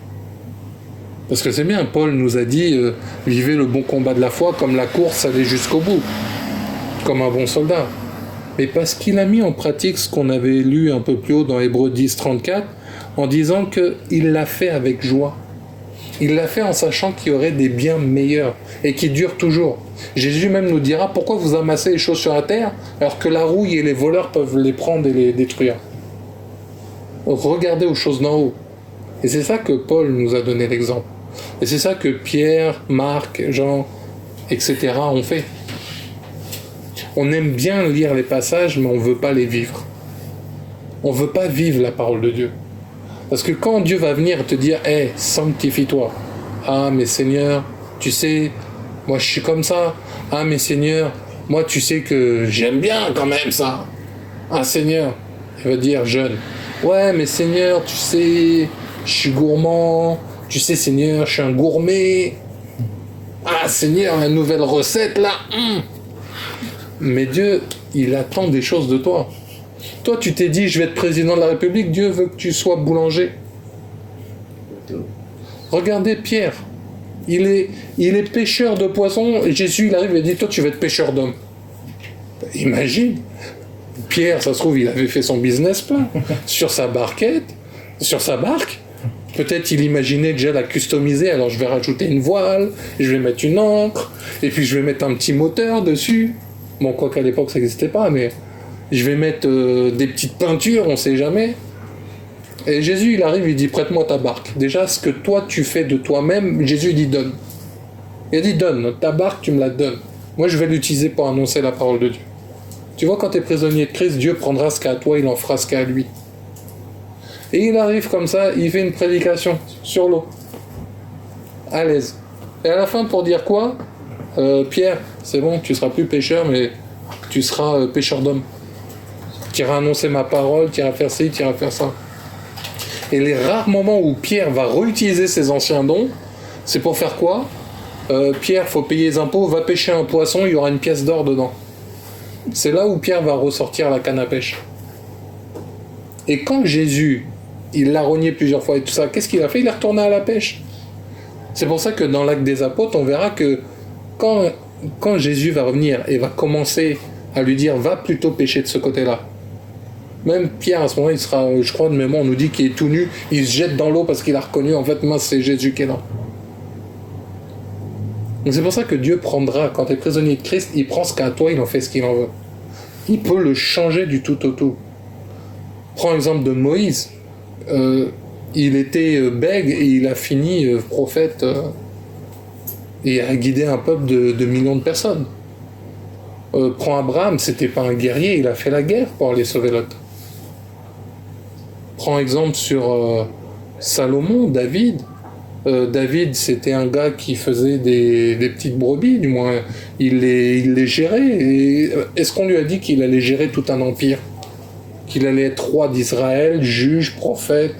Parce que c'est bien, Paul nous a dit vivez le bon combat de la foi comme la course, allez jusqu'au bout. Comme un bon soldat. Mais parce qu'il a mis en pratique ce qu'on avait lu un peu plus haut dans Hébreux 10, 34, en disant qu'il l'a fait avec joie. Il l'a fait en sachant qu'il y aurait des biens meilleurs et qui durent toujours. Jésus même nous dira pourquoi vous amassez les choses sur la terre alors que la rouille et les voleurs peuvent les prendre et les détruire. Regardez aux choses d'en haut. Et c'est ça que Paul nous a donné l'exemple. Et c'est ça que Pierre, Marc, Jean, etc. ont fait. On aime bien lire les passages, mais on ne veut pas les vivre. On ne veut pas vivre la parole de Dieu. Parce que quand Dieu va venir te dire « Hey, sanctifie-toi » « Ah, mais Seigneur, tu sais, moi je suis comme ça. Ah, mais Seigneur, moi tu sais que j'aime bien quand même ça. Ah, Seigneur, il va dire jeune. Ouais, mais Seigneur, tu sais, je suis gourmand. Tu sais, Seigneur, je suis un gourmet. Ah, Seigneur, la nouvelle recette là. Mais Dieu, il attend des choses de toi. Toi, tu t'es dit, je vais être président de la République, Dieu veut que tu sois boulanger. Regardez Pierre, il est pêcheur de poissons, et Jésus, il arrive et dit, toi, tu vas être pêcheur d'hommes. Imagine, Pierre, ça se trouve, il avait fait son business plan, sur sa barquette, sur sa barque. Peut-être il imaginait déjà la customiser, alors je vais rajouter une voile, je vais mettre une ancre, et puis je vais mettre un petit moteur dessus. Bon, quoi qu'à l'époque, ça n'existait pas, mais... Je vais mettre des petites peintures, on sait jamais. Et Jésus, il arrive, il dit, prête-moi ta barque. Déjà, ce que toi, tu fais de toi-même, Jésus, il dit, donne. Il a dit, donne, ta barque, tu me la donnes. Moi, je vais l'utiliser pour annoncer la parole de Dieu. Tu vois, quand tu es prisonnier de Christ, Dieu prendra ce qu'il y a à toi, il en fera ce qu'il y a à lui. Et il arrive comme ça, il fait une prédication sur l'eau. À l'aise. Et à la fin, pour dire quoi Pierre, c'est bon, tu seras plus pêcheur, mais tu seras pêcheur d'hommes. Tu iras annoncer ma parole, tu iras faire ci, tu iras faire ça. Et les rares moments où Pierre va réutiliser ses anciens dons, c'est pour faire quoi Pierre, faut payer les impôts, va pêcher un poisson, il y aura une pièce d'or dedans. C'est là où Pierre va ressortir la canne à pêche. Et quand Jésus, il l'a rogné plusieurs fois et tout ça. Qu'est-ce qu'il a fait? Il est retourné à la pêche. C'est pour ça que dans l'Acte des Apôtres, on verra que quand Jésus va revenir et va commencer à lui dire va plutôt pêcher de ce côté-là. Même Pierre, à ce moment-là, il sera, je crois de mémoire, on nous dit qu'il est tout nu, il se jette dans l'eau parce qu'il a reconnu, en fait, mince, c'est Jésus qui est là. Donc c'est pour ça que Dieu prendra, quand tu es prisonnier de Christ, il prend ce qu'à toi, il en fait ce qu'il en veut. Il peut le changer du tout au tout. Prends l'exemple de Moïse. Il était bègue et il a fini prophète et a guidé un peuple de millions de personnes. Prends Abraham, c'était pas un guerrier, il a fait la guerre pour aller sauver Lot. Prends exemple sur Salomon, David. David, c'était un gars qui faisait des petites brebis, du moins, il les gérait. Et est-ce qu'on lui a dit qu'il allait gérer tout un empire? Qu'il allait être roi d'Israël, juge, prophète,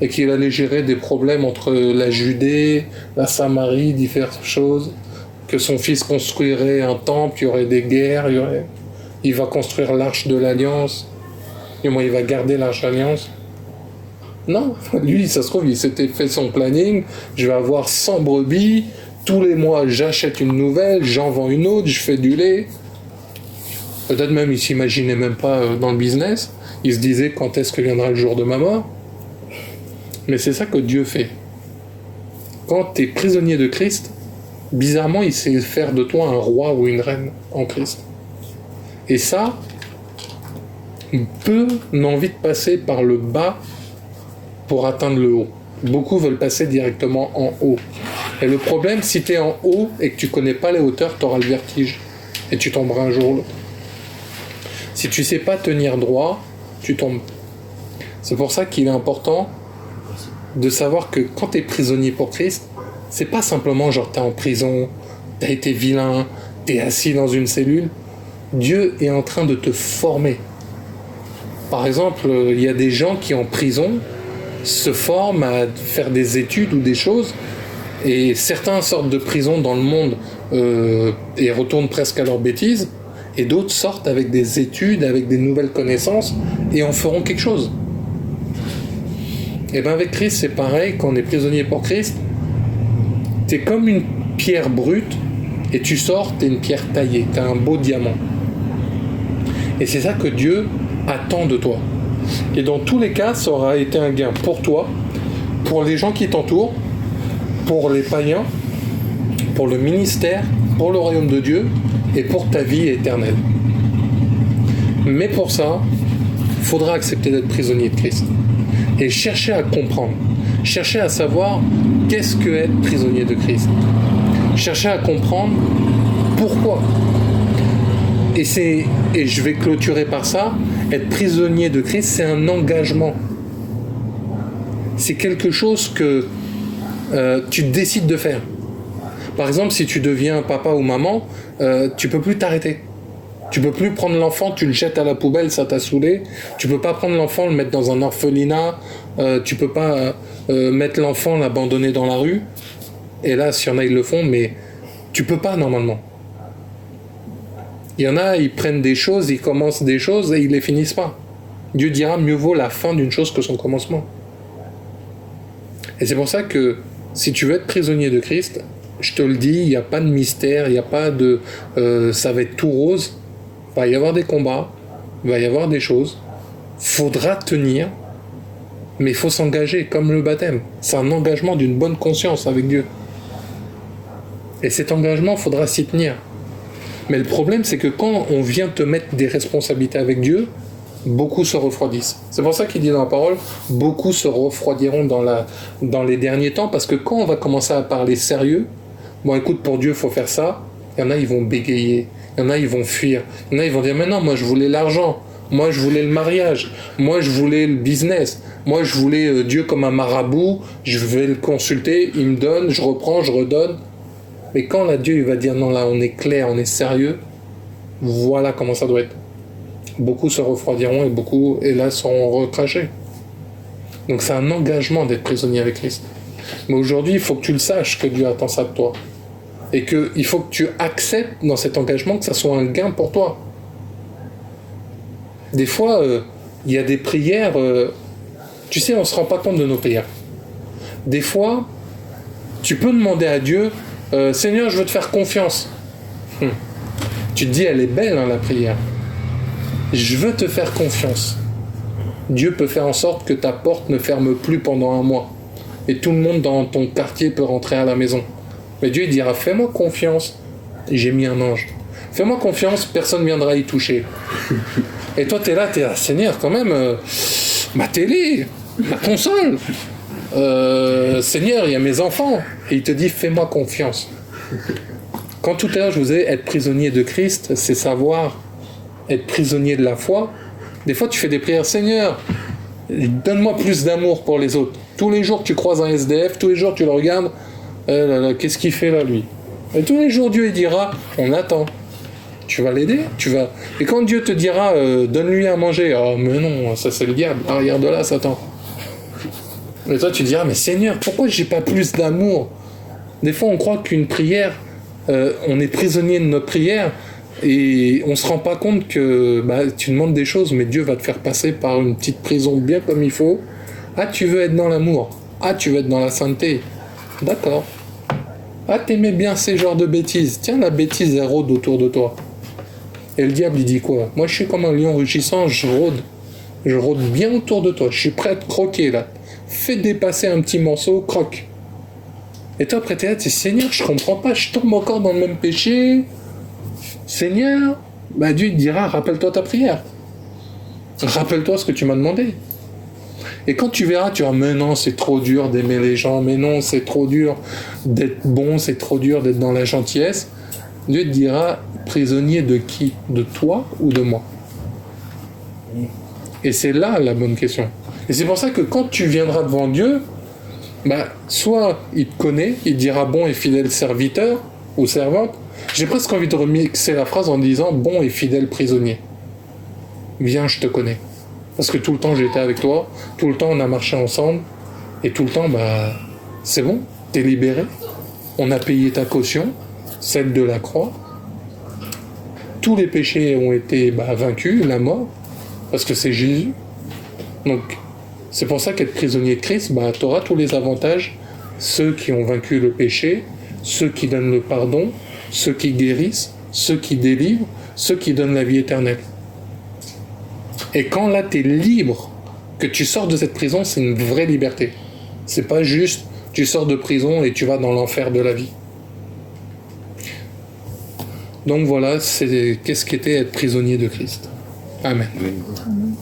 et qu'il allait gérer des problèmes entre la Judée, la Samarie, diverses choses, que son fils construirait un temple, il y aurait des guerres, il va construire l'arche de l'Alliance, et moi il va garder l'arche de l'Alliance. Non, lui, ça se trouve, il s'était fait son planning, je vais avoir 100 brebis, tous les mois j'achète une nouvelle, j'en vends une autre, je fais du lait. Peut-être même il s'imaginait même pas dans le business, il se disait quand est-ce que viendra le jour de ma mort. Mais c'est ça que Dieu fait. Quand tu es prisonnier de Christ, bizarrement il sait faire de toi un roi ou une reine en Christ. Et ça, peu n'ont envie de passer par le bas pour atteindre le haut. Beaucoup veulent passer directement en haut. Et le problème, si tu es en haut et que tu connais pas les hauteurs, tu auras le vertige. Et tu tomberas un jour ou l'autre. Si tu sais pas tenir droit, tu tombes. C'est pour ça qu'il est important de savoir que quand tu es prisonnier pour Christ, c'est pas simplement genre tu es en prison, tu as été vilain, tu es assis dans une cellule. Dieu est en train de te former. Par exemple, il y a des gens qui en prison se forment à faire des études ou des choses, et certains sortent de prison dans le monde et retournent presque à leur bêtise, et d'autres sortent avec des études, avec des nouvelles connaissances, et en feront quelque chose. Et bien avec Christ, c'est pareil, quand on est prisonnier pour Christ, t'es comme une pierre brute, et tu sors, t'es une pierre taillée, t'es un beau diamant. Et c'est ça que Dieu attend de toi. Et dans tous les cas, ça aura été un gain pour toi, pour les gens qui t'entourent, pour les païens, pour le ministère, pour le royaume de Dieu et pour ta vie éternelle. Mais pour ça, il faudra accepter d'être prisonnier de Christ et chercher à comprendre, chercher à savoir qu'est-ce que être prisonnier de Christ, chercher à comprendre pourquoi. Et je vais clôturer par ça, être prisonnier de Christ, c'est un engagement. C'est quelque chose que tu décides de faire. Par exemple, si tu deviens papa ou maman, tu peux plus t'arrêter. Tu peux plus prendre l'enfant, tu le jettes à la poubelle, ça t'a saoulé. Tu peux pas prendre l'enfant, le mettre dans un orphelinat. Tu peux pas mettre l'enfant, l'abandonner dans la rue. Et là, s'il y en a, ils le font, mais tu peux pas normalement. Il y en a, ils prennent des choses, ils commencent des choses et ils les finissent pas. Dieu dira, mieux vaut la fin d'une chose que son commencement. Et c'est pour ça que si tu veux être prisonnier de Christ, je te le dis, il n'y a pas de mystère, il n'y a pas de ça va être tout rose. Il va y avoir des combats, il va y avoir des choses. Faudra tenir, mais il faut s'engager comme le baptême. C'est un engagement d'une bonne conscience avec Dieu. Et cet engagement, il faudra s'y tenir. Mais le problème, c'est que quand on vient te mettre des responsabilités avec Dieu, beaucoup se refroidissent. C'est pour ça qu'il dit dans la parole, beaucoup se refroidiront dans les derniers temps, parce que quand on va commencer à parler sérieux, bon écoute, pour Dieu, il faut faire ça, il y en a, ils vont bégayer, il y en a, ils vont fuir, il y en a, ils vont dire, mais non, moi je voulais l'argent, moi je voulais le mariage, moi je voulais le business, moi je voulais Dieu comme un marabout, je vais le consulter, il me donne, je reprends, je redonne. Mais quand là, Dieu il va dire, non là, on est clair, on est sérieux, voilà comment ça doit être. Beaucoup se refroidiront et beaucoup, hélas, seront recrachés. Donc c'est un engagement d'être prisonnier avec Christ. Mais aujourd'hui, il faut que tu le saches que Dieu attend ça de toi. Et qu'il faut que tu acceptes dans cet engagement que ça soit un gain pour toi. Des fois, il y a des prières, Tu sais, on ne se rend pas compte de nos prières. Des fois, tu peux demander à Dieu, Seigneur, je veux te faire confiance. Tu te dis, elle est belle, hein, la prière. Je veux te faire confiance. Dieu peut faire en sorte que ta porte ne ferme plus pendant un mois. Et tout le monde dans ton quartier peut rentrer à la maison. Mais Dieu il dira, fais-moi confiance. J'ai mis un ange. Fais-moi confiance, personne ne viendra y toucher. Et toi, t'es là, Seigneur, quand même, ma télé, ma console. Seigneur, il y a mes enfants. Et il te dit, fais-moi confiance. Quand tout à l'heure, je vous ai dit, être prisonnier de Christ, c'est savoir être prisonnier de la foi. Des fois, tu fais des prières, Seigneur, donne-moi plus d'amour pour les autres. Tous les jours, tu croises un SDF, tous les jours, tu le regardes, qu'est-ce qu'il fait là, lui? Et tous les jours, Dieu il dira, on attend. Tu vas l'aider, tu vas... Et quand Dieu te dira, donne-lui à manger, oh, mais non, ça c'est le diable, ah, regarde là, Satan. Et toi, tu diras, mais Seigneur, pourquoi j'ai pas plus d'amour? Des fois, on croit qu'une prière, on est prisonnier de notre prière, et on se rend pas compte que tu demandes des choses, mais Dieu va te faire passer par une petite prison bien comme il faut. Ah, tu veux être dans l'amour. Ah, tu veux être dans la sainteté. D'accord. Ah, t'aimais bien ces genres de bêtises. Tiens, la bêtise, elle rôde autour de toi. Et le diable, il dit quoi? Moi, je suis comme un lion rugissant, je rôde. Je rôde bien autour de toi. Je suis prêt à te croquer, là. Fais dépasser un petit morceau, croque. Et toi, après, t'es là, tu dis, Seigneur, je comprends pas, je tombe encore dans le même péché. Seigneur, Dieu te dira, rappelle-toi ta prière. Rappelle-toi ce que tu m'as demandé. Et quand tu verras, tu vas, mais non, c'est trop dur d'aimer les gens, mais non, c'est trop dur d'être bon, c'est trop dur d'être dans la gentillesse. Dieu te dira, prisonnier de qui? De toi ou de moi? Et c'est là la bonne question. Et c'est pour ça que quand tu viendras devant Dieu, soit il te connaît, il te dira bon et fidèle serviteur ou servante. J'ai presque envie de remixer la phrase en disant bon et fidèle prisonnier. Viens, je te connais. Parce que tout le temps j'étais avec toi, tout le temps on a marché ensemble, et tout le temps, c'est bon, t'es libéré. On a payé ta caution, celle de la croix. Tous les péchés ont été vaincus, la mort, parce que c'est Jésus. Donc, c'est pour ça qu'être prisonnier de Christ, t'auras tous les avantages, ceux qui ont vaincu le péché, ceux qui donnent le pardon, ceux qui guérissent, ceux qui délivrent, ceux qui donnent la vie éternelle. Et quand là, tu es libre, que tu sors de cette prison, c'est une vraie liberté. C'est pas juste, tu sors de prison et tu vas dans l'enfer de la vie. Donc voilà, c'est qu'est-ce qu'était être prisonnier de Christ. Amen. Amen.